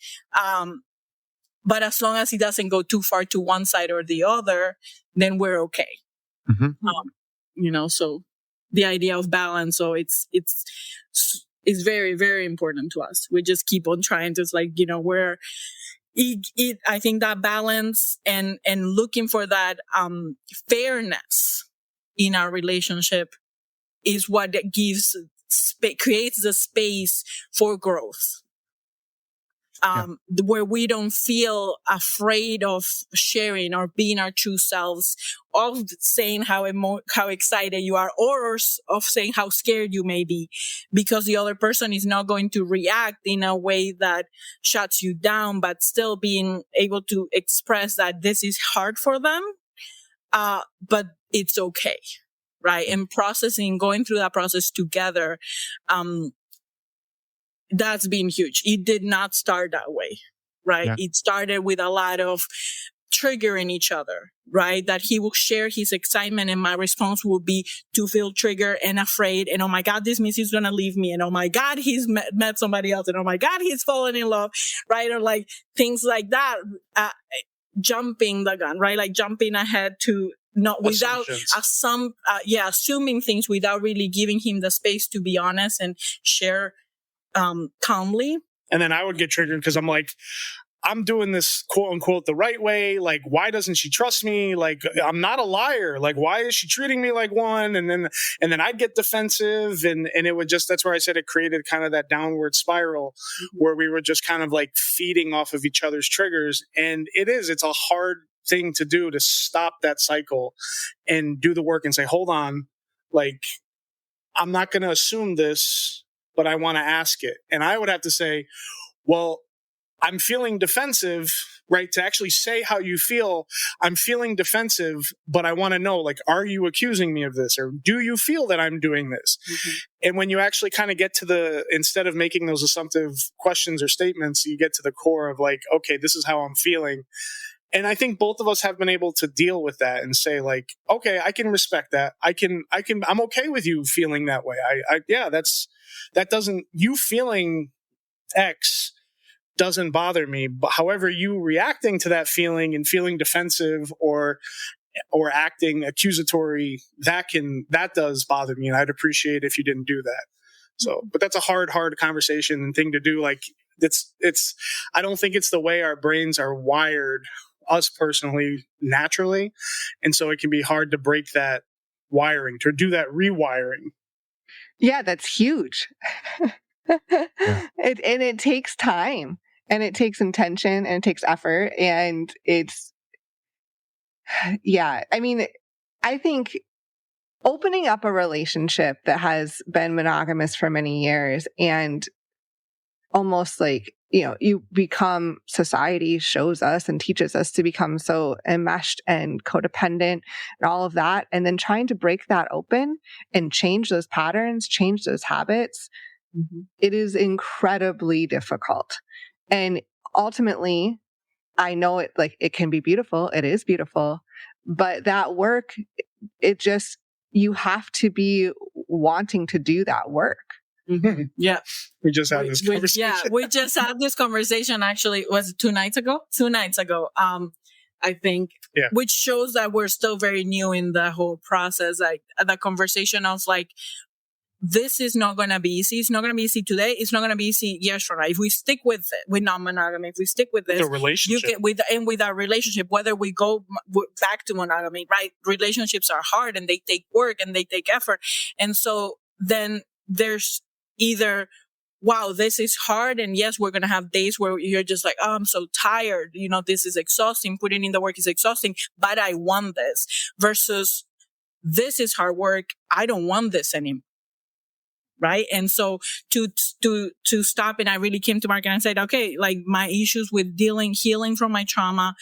But as long as it doesn't go too far to one side or the other, then we're okay. Mm-hmm. So the idea of balance, so it's very, very important to us. We just keep on trying to, where I think that balance and looking for that fairness in our relationship is what creates the space for growth. Where we don't feel afraid of sharing or being our true selves, of saying how excited you are, or of saying how scared you may be, because the other person is not going to react in a way that shuts you down, but still being able to express that this is hard for them, but it's okay, right? And going through that process together, that's been huge. It did not start that way, right? Yeah. It started with a lot of triggering each other, right? That he will share his excitement and my response will be to feel triggered and afraid. And oh my God, this means he's going to leave me. And oh my God, he's met somebody else. And oh my God, he's fallen in love, right? Or like things like that, jumping the gun, right? Like jumping ahead to not without assuming things without really giving him the space to be honest and share calmly. And then I would get triggered because I'm like, I'm doing this quote unquote the right way. Like, why doesn't she trust me? Like, I'm not a liar. Like, why is she treating me like one? And then I'd get defensive, and it would just, that's where I said it created kind of that downward spiral where we were just kind of like feeding off of each other's triggers. And it's a hard thing to do, to stop that cycle and do the work and say, hold on, like, I'm not going to assume this, but I want to ask it. And I would have to say, well, I'm feeling defensive, right? To actually say how you feel, I'm feeling defensive, but I want to know, like, are you accusing me of this? Or do you feel that I'm doing this? Mm-hmm. And when you actually kind of get to instead of making those assumptive questions or statements, you get to the core of like, okay, this is how I'm feeling. And I think both of us have been able to deal with that and say like, okay, I can respect that. I'm okay with you feeling that way. You feeling X doesn't bother me. But however, you reacting to that feeling and feeling defensive or acting accusatory, that does bother me. And I'd appreciate if you didn't do that. So, but that's a hard conversation and thing to do. Like I don't think it's the way our brains are wired, us personally, naturally. And so it can be hard to break that wiring, to do that rewiring. Yeah, that's huge. It takes time, and it takes intention, and it takes effort. And I think opening up a relationship that has been monogamous for many years and almost like, you become, society shows us and teaches us to become so enmeshed and codependent and all of that. And then trying to break that open and change those patterns, change those habits, it is incredibly difficult. And ultimately, I know it can be beautiful. It is beautiful. But that work, you have to be wanting to do that work. Mm-hmm. Yeah. We just had this conversation. We just had this conversation, actually, was it 2 nights ago? 2 nights ago, I think, which shows that we're still very new in the whole process. Like the conversation of like, this is not going to be easy. It's not going to be easy today. It's not going to be easy years from now. If we stick with it, with non-monogamy, if we stick with this, the relationship. With our relationship, whether we go back to monogamy, right? Relationships are hard and they take work and they take effort. And so then there's either, wow, this is hard. And yes, we're going to have days where you're just like, oh, I'm so tired. This is exhausting. Putting in the work is exhausting, but I want this, versus this is hard work. I don't want this anymore. Right. And so to stop, and I really came to Mark and I said, okay, like my issues with healing from my trauma,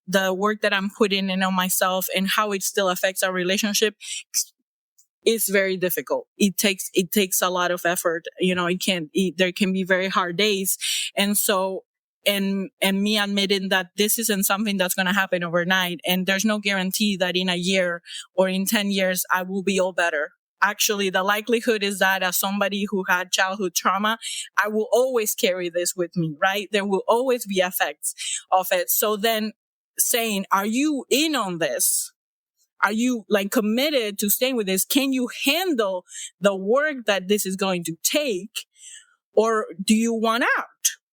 the work that I'm putting in on myself and how it still affects our relationship is very difficult. It takes a lot of effort. There can be very hard days. And so, and me admitting that this isn't something that's going to happen overnight. And there's no guarantee that in a year or in 10 years, I will be all better. Actually, the likelihood is that as somebody who had childhood trauma, I will always carry this with me, right? There will always be effects of it. So then saying, are you in on this? Are you like committed to staying with this? Can you handle the work that this is going to take? Or do you want out?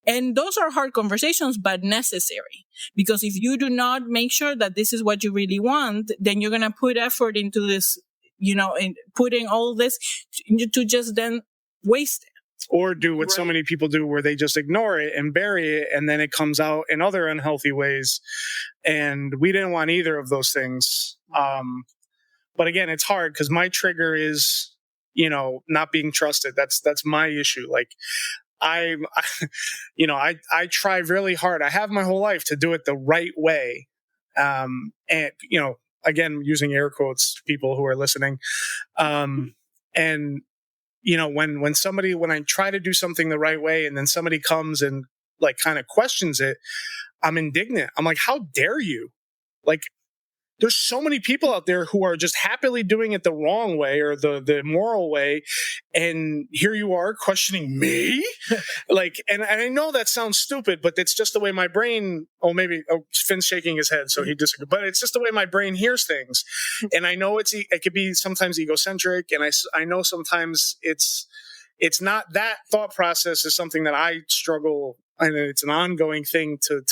And those are hard conversations, but necessary. Because if you do not make sure that this is what you really want, then you're going to put effort into this, and putting all this to just then waste it. Or do what so many people do, where they just ignore it and bury it, and then it comes out in other unhealthy ways. And we didn't want either of those things. But again, it's hard because my trigger is, not being trusted. That's my issue. Like I try really hard. I have my whole life to do it the right way. And, again, using air quotes to people who are listening. And, when I try to do something the right way and then somebody comes and like kind of questions it, I'm indignant. I'm like, how dare you? Like, there's so many people out there who are just happily doing it the wrong way or the immoral way. And here you are questioning me. And I know that sounds stupid, but it's just the way my brain, Finn's shaking his head, so he disagrees, but it's just the way my brain hears things. And I know it could be sometimes egocentric. And I know sometimes it's not. That thought process is something that I struggle, and it's an ongoing thing to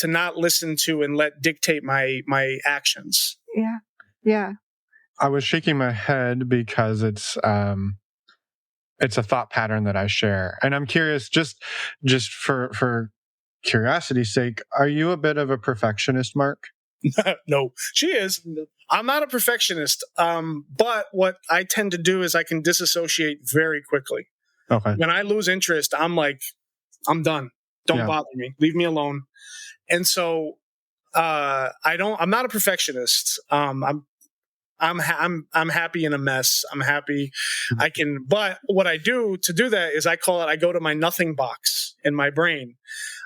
not listen to and let dictate my actions. Yeah. Yeah. I was shaking my head because it's a thought pattern that I share. And I'm curious, just for curiosity's sake, are you a bit of a perfectionist, Mark? No, she is. I'm not a perfectionist. But what I tend to do is I can disassociate very quickly. Okay. When I lose interest, I'm like, I'm done. Don't bother me. Leave me alone. And so, I'm not a perfectionist. I'm happy in a mess. I'm happy. But what I do to do that is I go to my nothing box in my brain.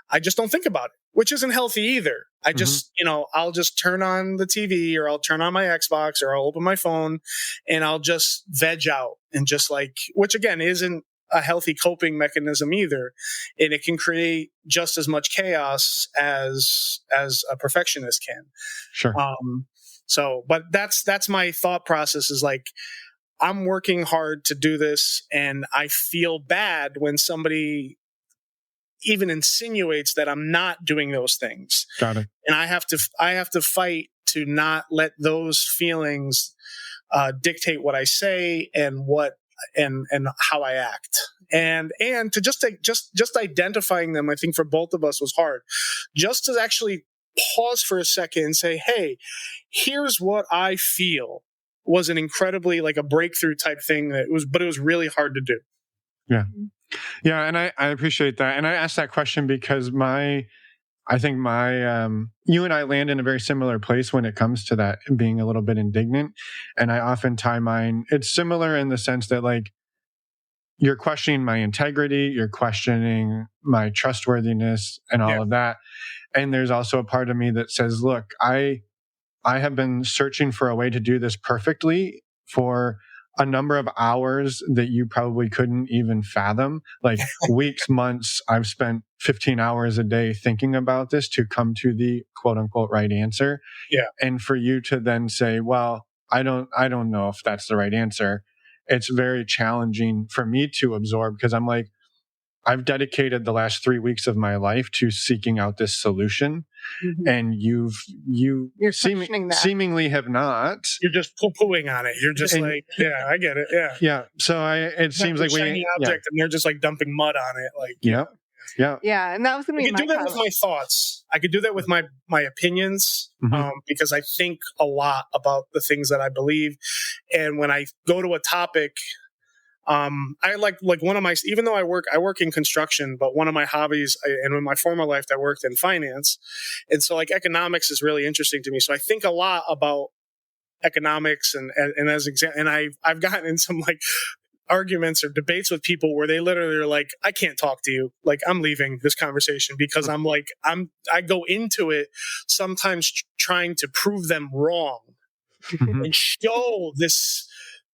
I just don't think about it, which isn't healthy either. I just, I'll just turn on the TV, or I'll turn on my Xbox, or I'll open my phone, and I'll just veg out, and just which again isn't a healthy coping mechanism either. And it can create just as much chaos as a perfectionist can. Sure. But that's my thought process, is like, I'm working hard to do this, and I feel bad when somebody even insinuates that I'm not doing those things. Got it. And I have to fight to not let those feelings dictate what I say and how I act. And to just identifying them, I think for both of us was hard. Just to actually pause for a second and say, hey, here's what I feel, was an incredibly a breakthrough type thing but it was really hard to do. Yeah. Yeah. And I appreciate that. And I asked that question because I think you and I land in a very similar place when it comes to that, being a little bit indignant. And I often tie mine, it's similar in the sense that you're questioning my integrity, you're questioning my trustworthiness and all of that. And there's also a part of me that says, look, I have been searching for a way to do this perfectly for a number of hours that you probably couldn't even fathom. Weeks, months, I've spent 15 hours a day thinking about this to come to the quote unquote right answer. Yeah. And for you to then say, well, I don't know if that's the right answer. It's very challenging for me to absorb, because I'm like, I've dedicated the last 3 weeks of my life to seeking out this solution. Mm-hmm. And you're seemingly have not. You're just poo-pooing on it. You're just like, yeah, I get it. Yeah. Yeah. So it seems like shiny object, and they're just like dumping mud on it. Like, yeah. Yeah. And that was going to be I could do that with my thoughts. I could do that with my opinions, because I think a lot about the things that I believe. And when I go to a topic, I like one of my, even though I work in construction, but one of my hobbies, and in my former life, I worked in finance. And so like economics is really interesting to me. So I think a lot about economics and I've gotten in some like arguments or debates with people where they literally are like, I can't talk to you. Like, I'm leaving this conversation because I go into it sometimes trying to prove them wrong and show this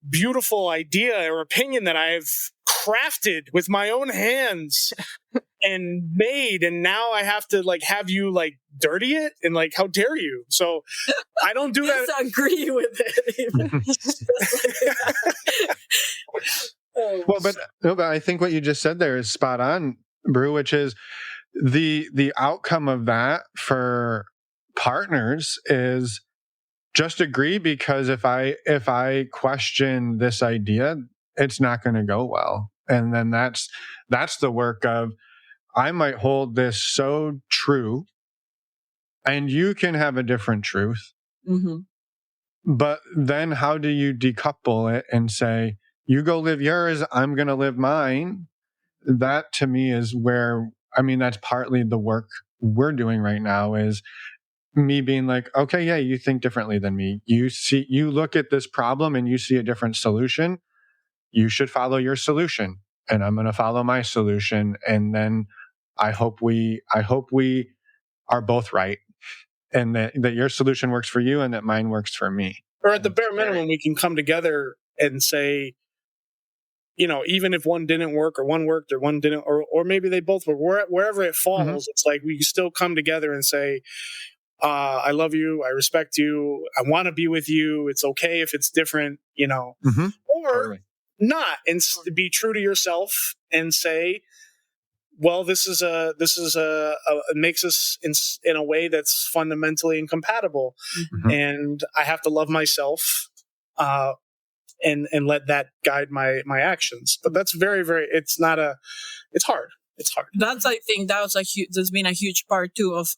beautiful idea or opinion that I've crafted with my own hands and made, and now I have to like have you like dirty it, and like, how dare you? So I don't do that. I agree with it. But I think what you just said there is spot on, Bru, which is the outcome of that for partners is just agree, because if I question this idea, it's not going to go well. And then that's the work of, I might hold this so true and you can have a different truth. Mm-hmm. But then how do you decouple it and say, you go live yours, I'm going to live mine? That to me is where, that's partly the work we're doing right now, is me being like, okay, yeah, you think differently than me. You look at this problem and you see a different solution. You should follow your solution, and I'm going to follow my solution. And then I hope we are both right, and that your solution works for you and that mine works for me. Or at the bare minimum, we can come together and say, even if one didn't work or one worked or one didn't, or maybe they both work, wherever it falls, it's like we still come together and say, I love you, I respect you, I want to be with you. It's okay if it's different, or totally. Not, and be true to yourself and say, well, this is it makes us in a way that's fundamentally incompatible, and I have to love myself, and let that guide my actions. But that's very, very, it's hard. It's hard. I think that's been a huge part too of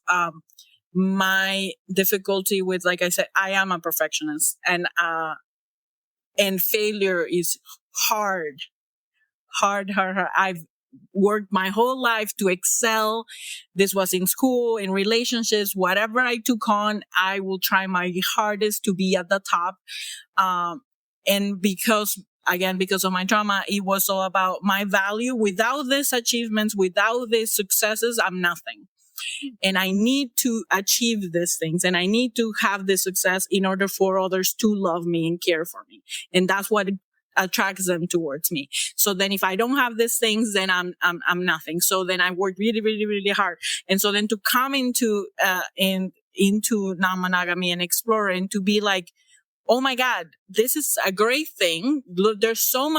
my difficulty with, like I said, I am a perfectionist, and failure is hard. I've worked my whole life to excel. This was in school, in relationships, whatever I took on, I will try my hardest to be at the top. And because of my trauma, it was all about my value. Without these achievements, without these successes, I'm nothing. And I need to achieve these things, and I need to have this success in order for others to love me and care for me. And that's what attracts them towards me. So then if I don't have these things, then I'm nothing. So then I work really, really, really hard. And so then to come into non-monogamy and explore, and to be like, oh my God, this is a great thing. Look, there's so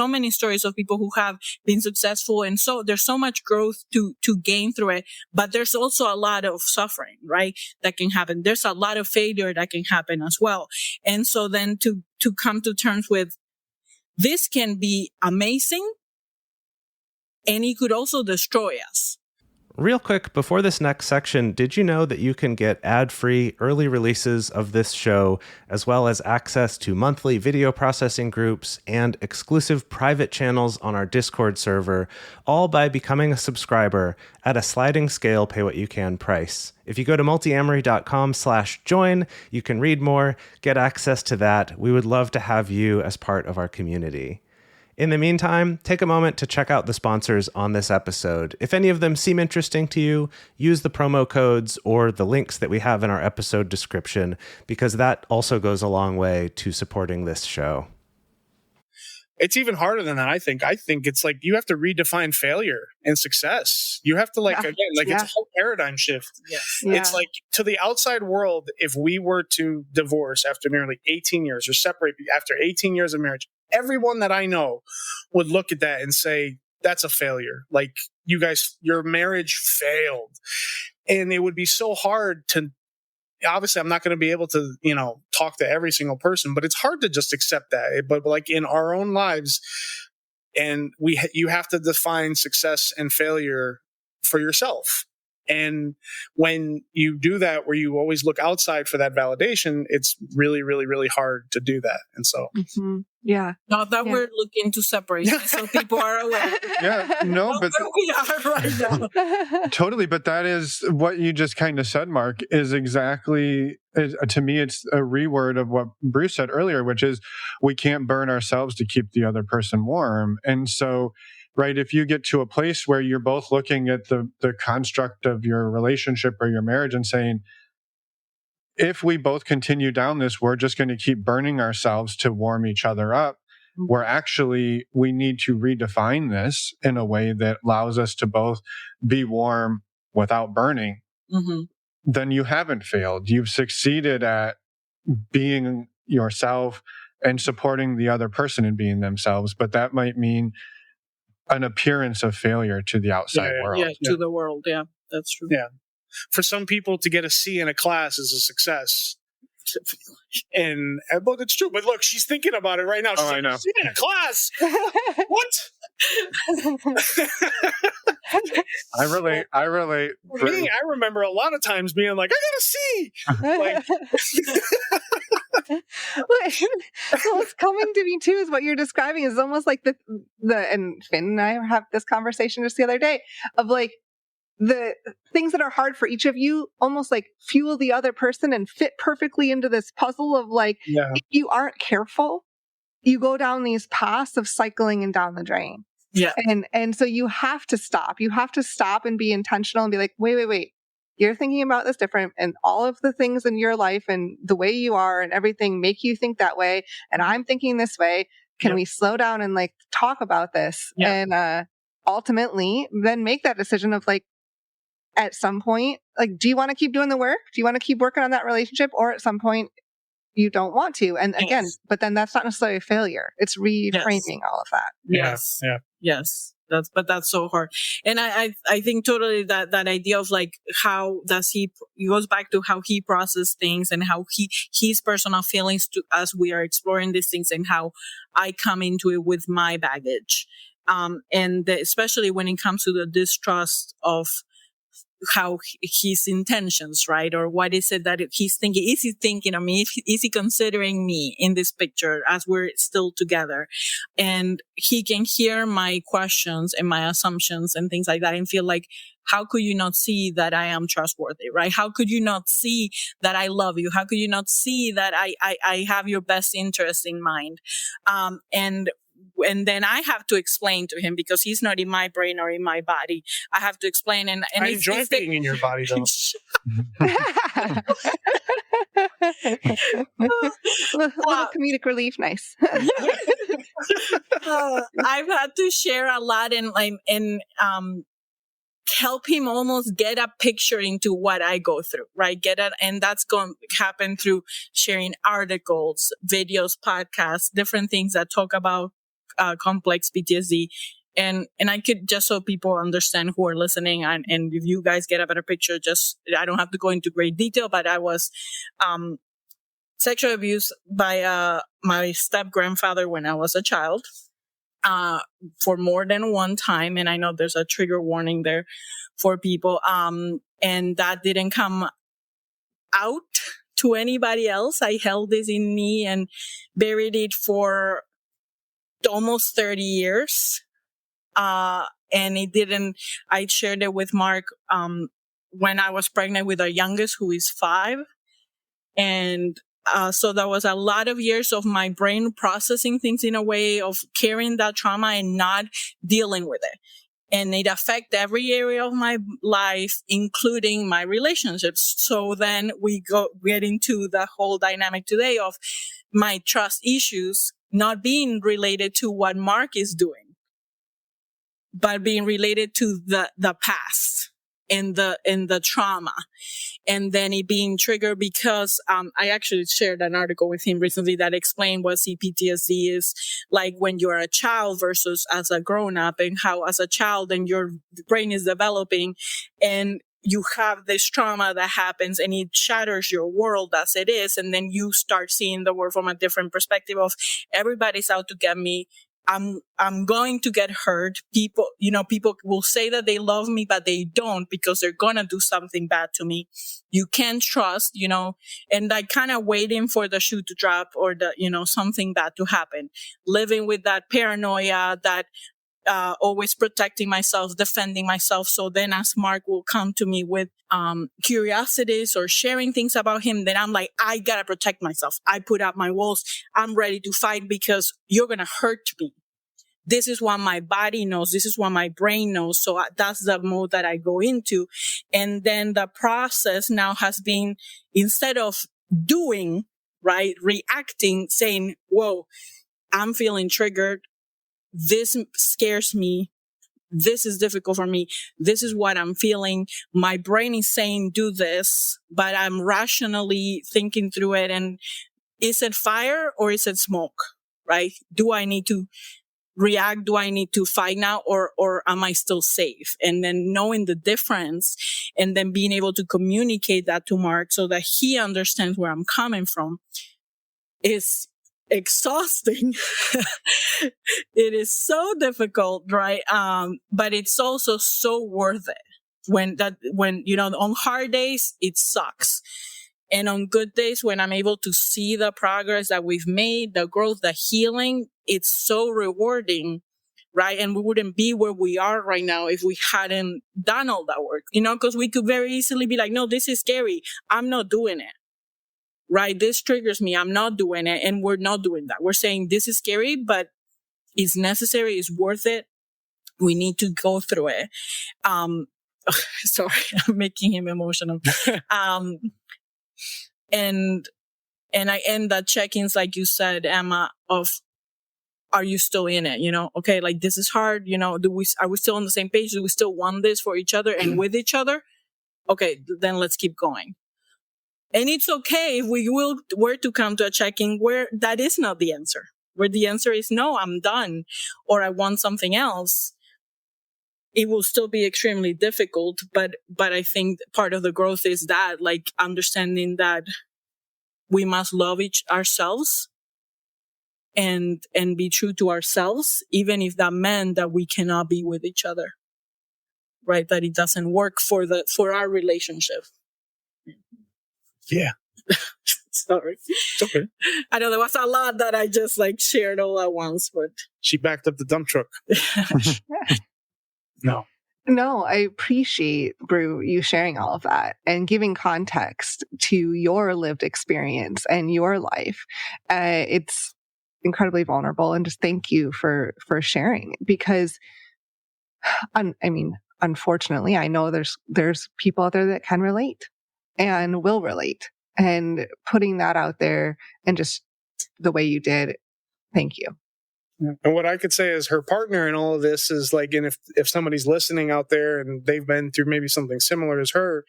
many stories of people who have been successful. And so there's so much growth to gain through it. But there's also a lot of suffering, right? That can happen. There's a lot of failure that can happen as well. And so then to come to terms with, this can be amazing, and it could also destroy us. Real quick, before this next section, did you know that you can get ad-free early releases of this show, as well as access to monthly video processing groups and exclusive private channels on our Discord server, all by becoming a subscriber at a sliding scale pay-what-you-can price? If you go to multiamory.com/join, you can read more, get access to that. We would love to have you as part of our community. In the meantime, take a moment to check out the sponsors on this episode. If any of them seem interesting to you, use the promo codes or the links that we have in our episode description, because that also goes a long way to supporting this show. It's even harder than that, I think. I think it's like you have to redefine failure and success. You have to it's a whole paradigm shift. Yes. Yeah. It's like, to the outside world, if we were to divorce after nearly 18 years or separate after 18 years of marriage, everyone that I know would look at that and say, that's a failure. Like, you guys, your marriage failed. And it would be so hard to, obviously I'm not going to be able to, talk to every single person, but it's hard to just accept that. But like in our own lives, and you have to define success and failure for yourself. And when you do that, where you always look outside for that validation, it's really, really, really hard to do that. And so, yeah. Not that we're looking to separate, so people are aware. Yeah, no, but where we are right now. Totally. But that is what you just kind of said, Mark, is exactly, to me, it's a reword of what Bruce said earlier, which is we can't burn ourselves to keep the other person warm. And so, right, if you get to a place where you're both looking at the construct of your relationship or your marriage and saying, if we both continue down this, we're just going to keep burning ourselves to warm each other up. We need to redefine this in a way that allows us to both be warm without burning. Then you haven't failed. You've succeeded at being yourself and supporting the other person in being themselves. But that might mean an appearance of failure to the outside world. To the world. Yeah, that's true. Yeah. For some people, to get a C in a class is a success. And but it's true. But look, she's thinking about it right now. She's I know. C in a class. What? I relate. For me, I remember a lot of times being like, I got a C. Like, what's coming to me too is what you're describing is almost like the and Finn and I have this conversation just the other day of like the things that are hard for each of you almost like fuel the other person and fit perfectly into this puzzle of like, if you aren't careful, you go down these paths of cycling and down the drain. Yeah. And so you have to stop. You have to stop and be intentional and be like, wait. You're thinking about this different, and all of the things in your life and the way you are and everything make you think that way. And I'm thinking this way. Can we slow down and like talk about this? And ultimately then make that decision of like, at some point, like, do you want to keep doing the work? Do you want to keep working on that relationship? Or at some point you don't want to? And again, but then that's not necessarily a failure. It's reframing all of that. Yes. That's so hard. And I think totally that idea of like, how does he goes back to how he processes things and how his personal feelings to as we are exploring these things and how I come into it with my baggage. Especially when it comes to the distrust of how his intentions, right? Or what is it that he's thinking? Is he thinking of me? Is he considering me in this picture as we're still together? And he can hear my questions and my assumptions and things like that and feel like, how could you not see that I am trustworthy, right? How could you not see that I love you? How could you not see that I have your best interest in mind? And then I have to explain to him because he's not in my brain or in my body. I have to explain. And I enjoy being in your body, though. Little comedic relief, nice. I've had to share a lot and help him almost get a picture into what I go through, right? And that's going to happen through sharing articles, videos, podcasts, different things that talk about complex PTSD. And I could, just so people understand who are listening and if you guys get a better picture, I don't have to go into great detail, but I was, sexually abused by, my step grandfather when I was a child, for more than one time. And I know there's a trigger warning there for people. And that didn't come out to anybody else. I held this in me and buried it for almost 30 years. And I shared it with Mark, when I was pregnant with our youngest, who is 5. And, so that was a lot of years of my brain processing things in a way of carrying that trauma and not dealing with it. And it affected every area of my life, including my relationships. So then we get into the whole dynamic today of my trust issues not being related to what Mark is doing, but being related to the past. in the trauma, and then it being triggered because I actually shared an article with him recently that explained what PTSD is like when you're a child versus as a grown up, and how as a child and your brain is developing and you have this trauma that happens and it shatters your world as it is, and then you start seeing the world from a different perspective of everybody's out to get me. I'm going to get hurt. People will say that they love me, but they don't, because they're going to do something bad to me. You can't trust, and like kind of waiting for the shoe to drop or something bad to happen. Living with that paranoia, that always protecting myself, defending myself. So then as Mark will come to me with curiosities or sharing things about him, then I'm like, I gotta protect myself. I put up my walls. I'm ready to fight because you're gonna hurt me. This is what my body knows. This is what my brain knows. So that's the mode that I go into. And then the process now has been, instead of doing, right, reacting, saying, whoa, I'm feeling triggered. This scares me. This is difficult for me. This is what I'm feeling. My brain is saying, do this, but I'm rationally thinking through it. And is it fire or is it smoke? Right? Do I need to react? Do I need to fight now, or am I still safe? And then knowing the difference and then being able to communicate that to Mark so that he understands where I'm coming from is exhausting. It is so difficult, right? But it's also so worth it. When on hard days, it sucks. And on good days, when I'm able to see the progress that we've made, the growth, the healing, it's so rewarding, right? And we wouldn't be where we are right now if we hadn't done all that work, because we could very easily be like, no, this is scary. I'm not doing it, right? This triggers me. I'm not doing it. And we're not doing that. We're saying this is scary, but it's necessary. It's worth it. We need to go through it. Sorry, I'm making him emotional. And I end the check-ins, like you said, Emma, of, are you still in it? Okay, like this is hard. Are we still on the same page? Do we still want this for each other and with each other? Okay, then let's keep going. And it's okay if we were to come to a check-in where that is not the answer, where the answer is no, I'm done, or I want something else. It will still be extremely difficult, but I think part of the growth is that, like, understanding that we must love ourselves and be true to ourselves, even if that meant that we cannot be with each other, right? That it doesn't work for our relationship. Yeah. Sorry. It's okay. I know there was a lot that I just shared all at once, but she backed up the dump truck. No, I appreciate, Bru, you sharing all of that and giving context to your lived experience and your life. It's incredibly vulnerable, and just thank you for sharing, because unfortunately, I know there's people out there that can relate and will relate, and putting that out there and just the way you did. Thank you. And what I could say as her partner in all of this is like, and if somebody's listening out there and they've been through maybe something similar as her,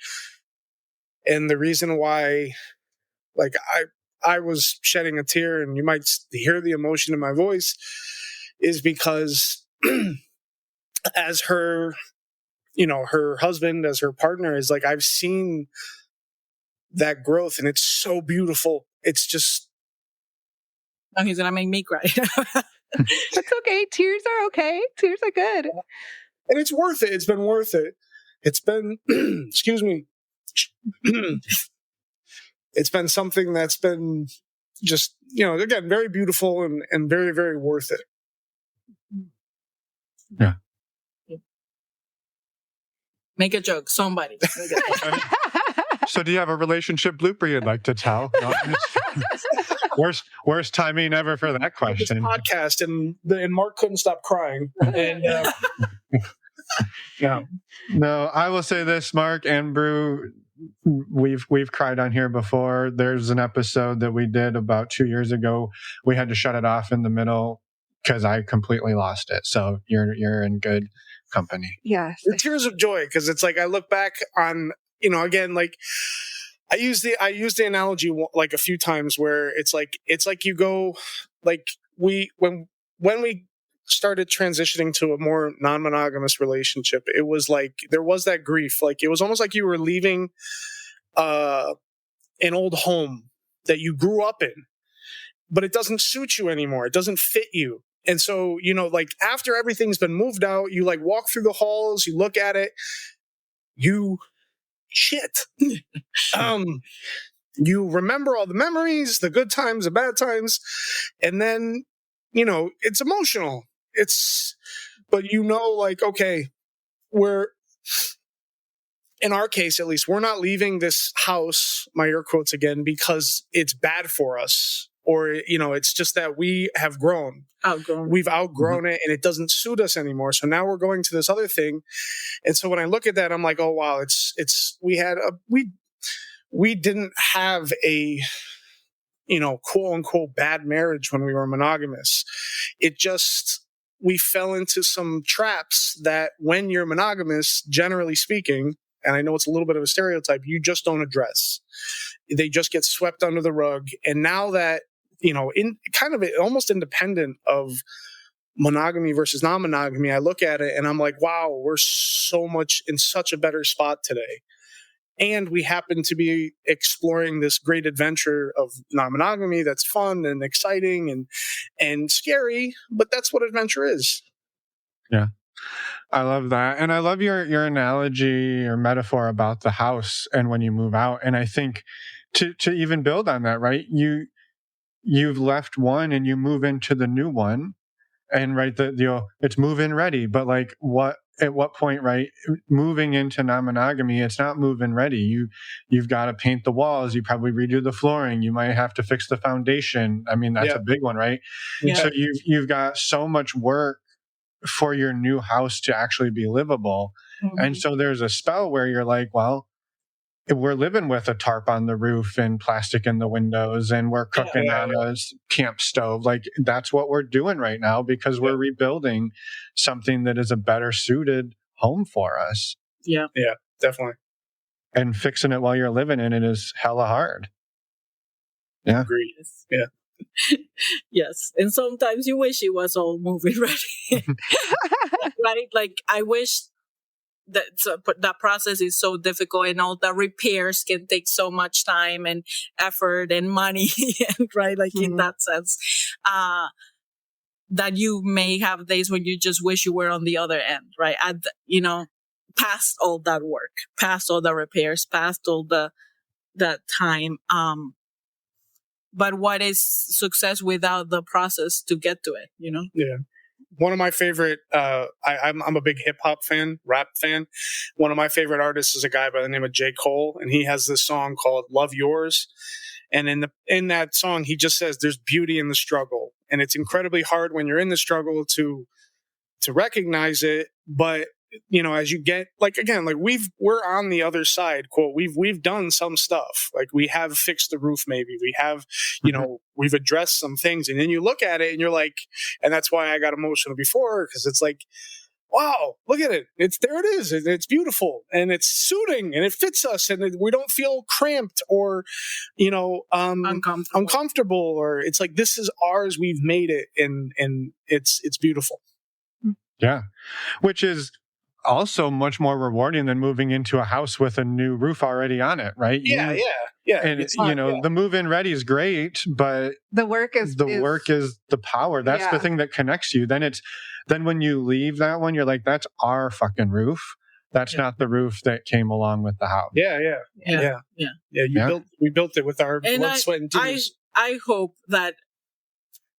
and the reason why, like, I was shedding a tear and you might hear the emotion in my voice, is because as her, her husband, as her partner, is like, I've seen that growth and it's so beautiful. It's just. Oh, he's going to make me cry. That's okay. Tears are okay. Tears are good. And it's worth it. It's been worth it. It's been, excuse me. It's been something that's been just, again, very beautiful and very, very worth it. Yeah. Make a joke, somebody. So do you have a relationship blooper you'd like to tell? No, worst timing ever for that question. This podcast and Mark couldn't stop crying. And yeah. No, I will say this, Mark and Bru, we've cried on here before. There's an episode that we did about 2 years ago. We had to shut it off in the middle because I completely lost it. So you're in good company. Yes. The tears of joy, because it's like I look back on, again, like I use the analogy like a few times where it's like you go, like when we started transitioning to a more non-monogamous relationship, it was like there was that grief. Like it was almost like you were leaving an old home that you grew up in, but it doesn't suit you anymore. It doesn't fit you. And so, like after everything's been moved out, you like walk through the halls, you look at it, you shit. You remember all the memories, the good times, the bad times, and then, it's emotional. But like, okay, in our case, at least, we're not leaving this house, my air quotes again, because it's bad for us. Or, it's just that we have grown. We've outgrown it and it doesn't suit us anymore. So now we're going to this other thing. And so when I look at that, I'm like, oh, wow, we didn't have a, quote unquote bad marriage when we were monogamous. It just, we fell into some traps that when you're monogamous, generally speaking, and I know it's a little bit of a stereotype, you just don't address. They just get swept under the rug. And now that, in kind of almost independent of monogamy versus non-monogamy, I look at it and I'm like, wow, we're so much in such a better spot today. And we happen to be exploring this great adventure of non-monogamy that's fun and exciting and scary, but that's what adventure is. Yeah. I love that. And I love your analogy or metaphor about the house and when you move out. And I think to even build on that, right? You've left one and you move into the new one, and right, it's move-in ready. But like at what point, right? Moving into non-monogamy, it's not move-in ready. You've got to paint the walls. You probably redo the flooring. You might have to fix the foundation. I mean, that's a big one, right? Yeah. So you've got so much work for your new house to actually be livable. Mm-hmm. And so there's a spell where you're like, well, we're living with a tarp on the roof and plastic in the windows, and we're cooking on a camp stove. Like that's what we're doing right now because we're rebuilding something that is a better suited home for us. Yeah. Yeah, definitely. And fixing it while you're living in it is hella hard. Yeah. Agreed. Yeah. Yes. And sometimes you wish it was all movie ready. Right? Like I wish that process is so difficult and all the repairs can take so much time and effort and money. And right? Like in that sense, that you may have days when you just wish you were on the other end, right? Past all that work, past all the repairs, past all that time. But what is success without the process to get to it, Yeah. One of my favorite, I'm a big hip hop fan, rap fan. One of my favorite artists is a guy by the name of J. Cole, and he has this song called Love Yours. And in that song, he just says there's beauty in the struggle. And it's incredibly hard when you're in the struggle to recognize it. But, as you get, like, again, like we're on the other side, quote, we've done some stuff. Like we have fixed the roof, maybe we have, we've addressed some things. And then you look at it and you're like, and that's why I got emotional before, because it's like, wow, look at it. There it is. It's beautiful and it's suiting and it fits us and we don't feel cramped or, uncomfortable, or it's like, this is ours. We've made it and it's beautiful. Yeah. Which is also much more rewarding than moving into a house with a new roof already on it, right? Yeah. And the move-in ready is great, but the work is the power. That's the thing that connects you. Then when you leave that one, you're like, that's our fucking roof. That's not the roof that came along with the house. Yeah. We built it with our blood, sweat, and tears. I hope that.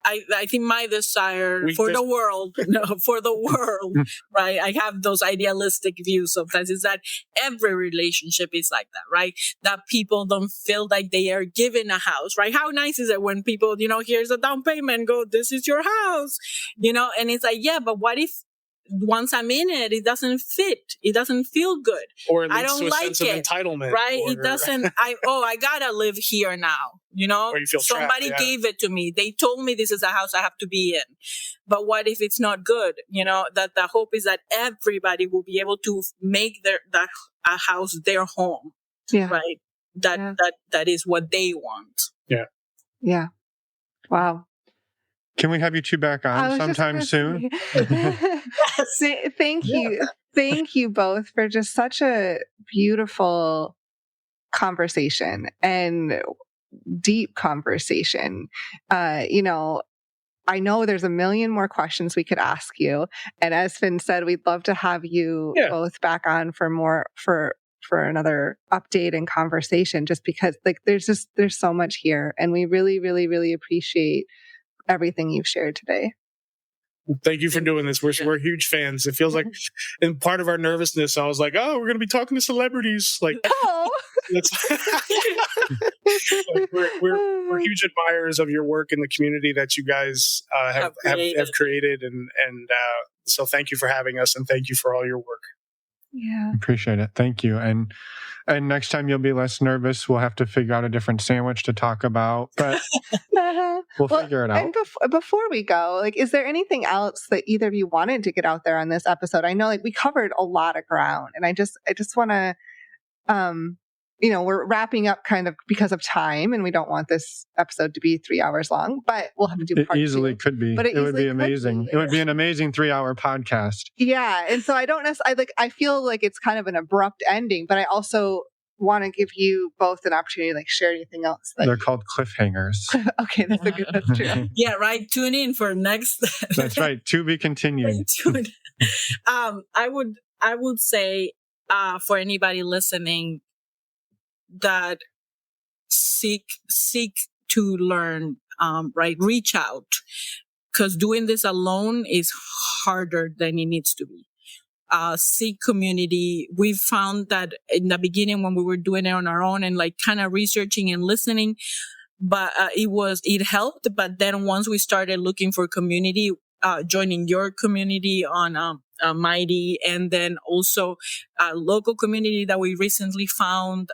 I think my desire for the world, right? I have those idealistic views sometimes, is that every relationship is like that, right? That people don't feel like they are given a house, right? How nice is it when people, here's a down payment, go, this is your house, and it's like, yeah, but what if once I'm in it, it doesn't fit. It doesn't feel good. Or it leads I don't to a like sense it, of entitlement. right? Or, It doesn't. I gotta live here now. Or you feel somebody trapped, gave it to me. They told me this is a house I have to be in. But what if it's not good? That the hope is that everybody will be able to make a house their home. Yeah. Right. That is what they want. Yeah. Yeah. Wow. Can we have you two back on sometime soon? Thank you. Thank you both for just such a beautiful conversation and deep conversation. I know there's a million more questions we could ask you. And as Finn said, we'd love to have you both back on for another update and conversation, just because there's so much here. And we really, really, really appreciate everything you've shared today. Thank you for doing this. We're huge fans. It feels like, in part of our nervousness, I was like, "Oh, we're going to be talking to celebrities." Like, we're huge admirers of your work in the community that you guys have created, and so thank you for having us, and thank you for all your work. Yeah, appreciate it. Thank you. And next time you'll be less nervous. We'll have to figure out a different sandwich to talk about, but we'll figure it out. And before we go, is there anything else that either of you wanted to get out there on this episode? I know we covered a lot of ground, and I just want to, we're wrapping up kind of because of time, and we don't want this episode to be 3 hours long, but we'll have to do part It easily two. could be. But it would be amazing. It would be an amazing 3-hour podcast. Yeah. And so I don't necessarily, I feel like it's kind of an abrupt ending, but I also want to give you both an opportunity to share anything else. They're called cliffhangers. Okay, that's true. Yeah, right. Tune in for next. That's right. To be continued. I would say for anybody listening that seek to learn, right? Reach out, because doing this alone is harder than it needs to be. Seek community. We found that in the beginning when we were doing it on our own and kind of researching and listening, but it helped. But then once we started looking for community, joining your community on Mighty, and then also a local community that we recently found,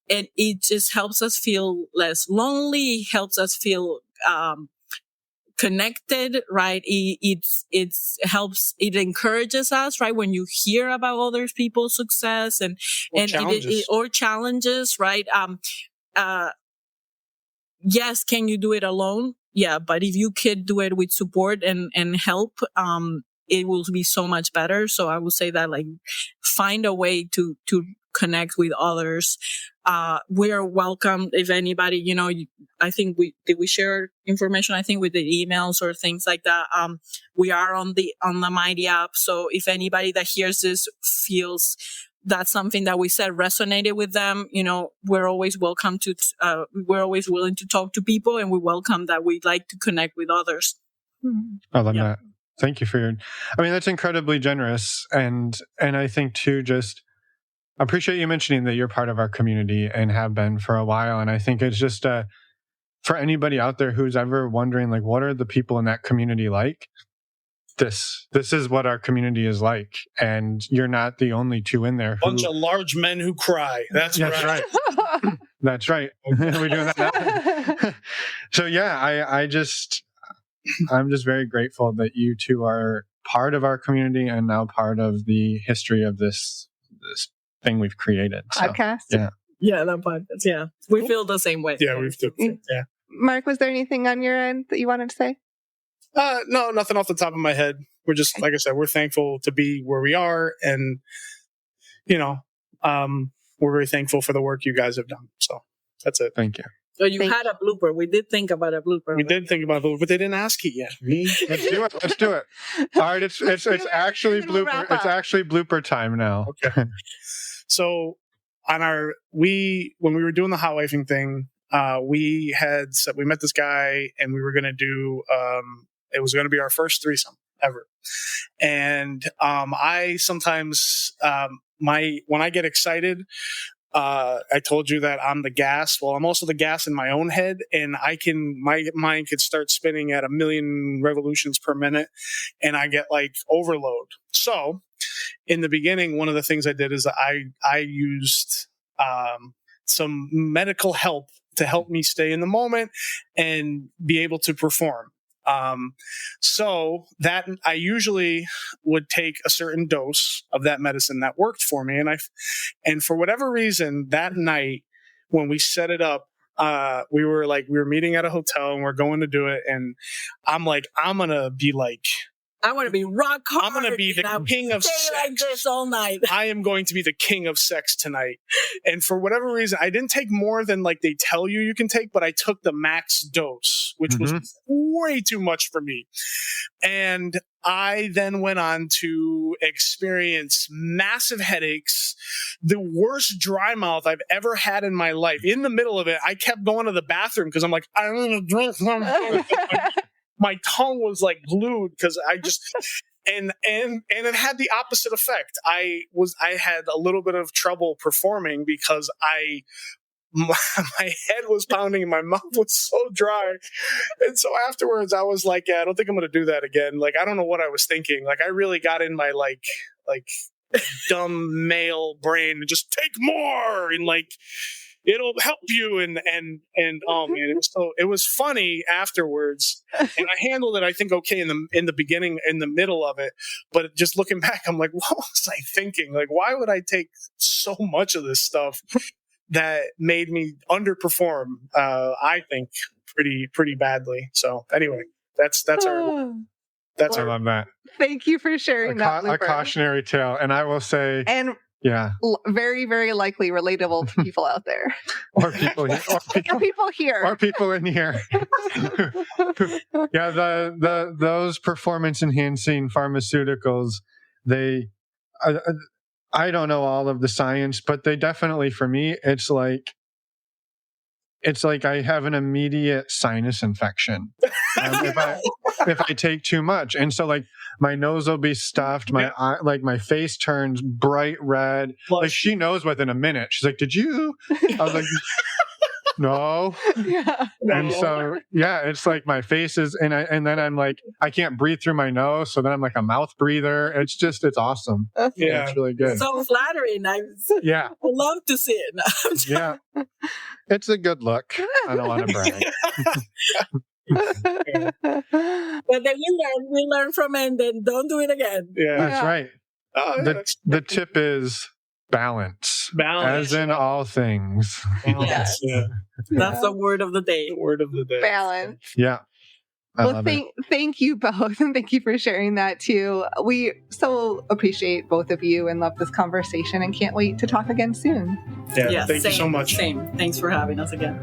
and it just helps us feel less lonely, helps us feel connected, right? It helps, it encourages us, right? When you hear about other people's success or challenges, right? Yes, can you do it alone? Yeah, but if you could do it with support and help, it will be so much better. So I would say that find a way to connect with others. We are welcome. If anybody, I think we share information, I think with the emails or things like that. We are on the Mighty app. So if anybody that hears this feels that something that we said resonated with them, we're always welcome to, we're always willing to talk to people, and we welcome that. We'd like to connect with others. I love that. Thank you for that's incredibly generous. And I think too, just appreciate you mentioning that you're part of our community and have been for a while. And I think it's just for anybody out there who's ever wondering, what are the people in that community like? This is what our community is like. And you're not the only two in there. Bunch of large men who cry. That's right. That's right. We're doing that now. So yeah, I'm just very grateful that you two are part of our community and now part of the history of this thing we've created. Podcast. So, yeah, that podcast. Yeah, we feel the same way. Yeah, we feel. Yeah. Mark, was there anything on your end that you wanted to say? No, nothing off the top of my head. We're just, like I said, we're thankful to be where we are, and we're very thankful for the work you guys have done. So that's it. Thank you. So you had a blooper. We did think about a blooper. We did think about a blooper, but they didn't ask it yet. Let's do it. All right, it's actually blooper. It's actually blooper time now. Okay. So when we were doing the hot wifing thing, we met this guy, and we were going to do. It was going to be our first threesome ever, and I sometimes when I get excited, I told you that I'm the gas. Well, I'm also the gas in my own head, and my mind could start spinning at 1,000,000 revolutions per minute, and I get like overload. So in the beginning, one of the things I did is I used some medical help to help me stay in the moment and be able to perform. So that I usually would take a certain dose of that medicine that worked for me. And for whatever reason, that night when we set it up, we were meeting at a hotel and we're going to do it. And I'm like, I want to be rock hard. I'm going to be the king of sex. Like this all night. I am going to be the king of sex tonight. And for whatever reason, I didn't take more than like they tell you can take, but I took the max dose, which was way too much for me. And I then went on to experience massive headaches, the worst dry mouth I've ever had in my life. In the middle of it, I kept going to the bathroom because I'm like, I want to drink something. My tongue was like glued because I just and it had the opposite effect. I had a little bit of trouble performing because my head was pounding and my mouth was so dry. And so afterwards I was like, yeah, I don't think I'm going to do that again. Like, I don't know what I was thinking. Like, I really got in my like dumb male brain and just take more and like, it'll help you. And oh man, it was funny afterwards. And I handled it, I think, okay in the beginning, in the middle of it. But just looking back, I'm like, what was I thinking? Like, why would I take so much of this stuff that made me underperform? I think pretty badly. So anyway, that's our. I love that. Thank you for sharing that. A cautionary tale, and I will say, yeah, very, very likely relatable to people out there, or people here, or people in here. Yeah, those performance enhancing pharmaceuticals, I don't know all of the science, but they definitely, for me, it's like I have an immediate sinus infection if I take too much, and so like my nose will be stuffed, my eye, like my face turns bright red. Like she knows within a minute. She's like, "Did you?" I was like, "No." Yeah. And so it's like my face is, and then I'm like, I can't breathe through my nose, so then I'm like a mouth breather. It's really good. It's so flattering. I love to see it. Yeah, it's a good look. I don't want to brag. But then we learn from it and then don't do it again. Yeah, that's right. The tip is balance. As in all things. Yes. Yeah. That's the word of the day. Balance. Yeah. Thank you both, and thank you for sharing that too. We so appreciate both of you and love this conversation and can't wait to talk again soon. Yeah, thank you so much. Same. Thanks for having us again.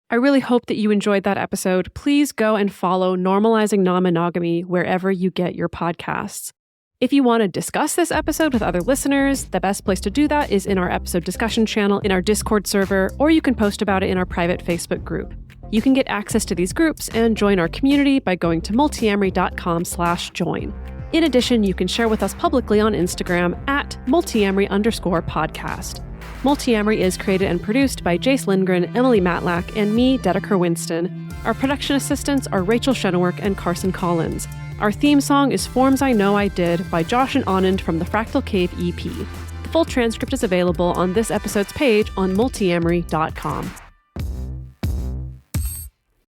I really hope that you enjoyed that episode. Please go and follow Normalizing Non-Monogamy wherever you get your podcasts. If you want to discuss this episode with other listeners, the best place to do that is in our episode discussion channel in our Discord server, or you can post about it in our private Facebook group. You can get access to these groups and join our community by going to multiamory.com/join. In addition, you can share with us publicly on Instagram at multiamory_podcast. Multiamory is created and produced by Jace Lindgren, Emily Matlack, and me, Dedeker Winston. Our production assistants are Rachel Shennework and Carson Collins. Our theme song is Forms I Know I Did by Josh and Anand from the Fractal Cave EP. The full transcript is available on this episode's page on multiamory.com.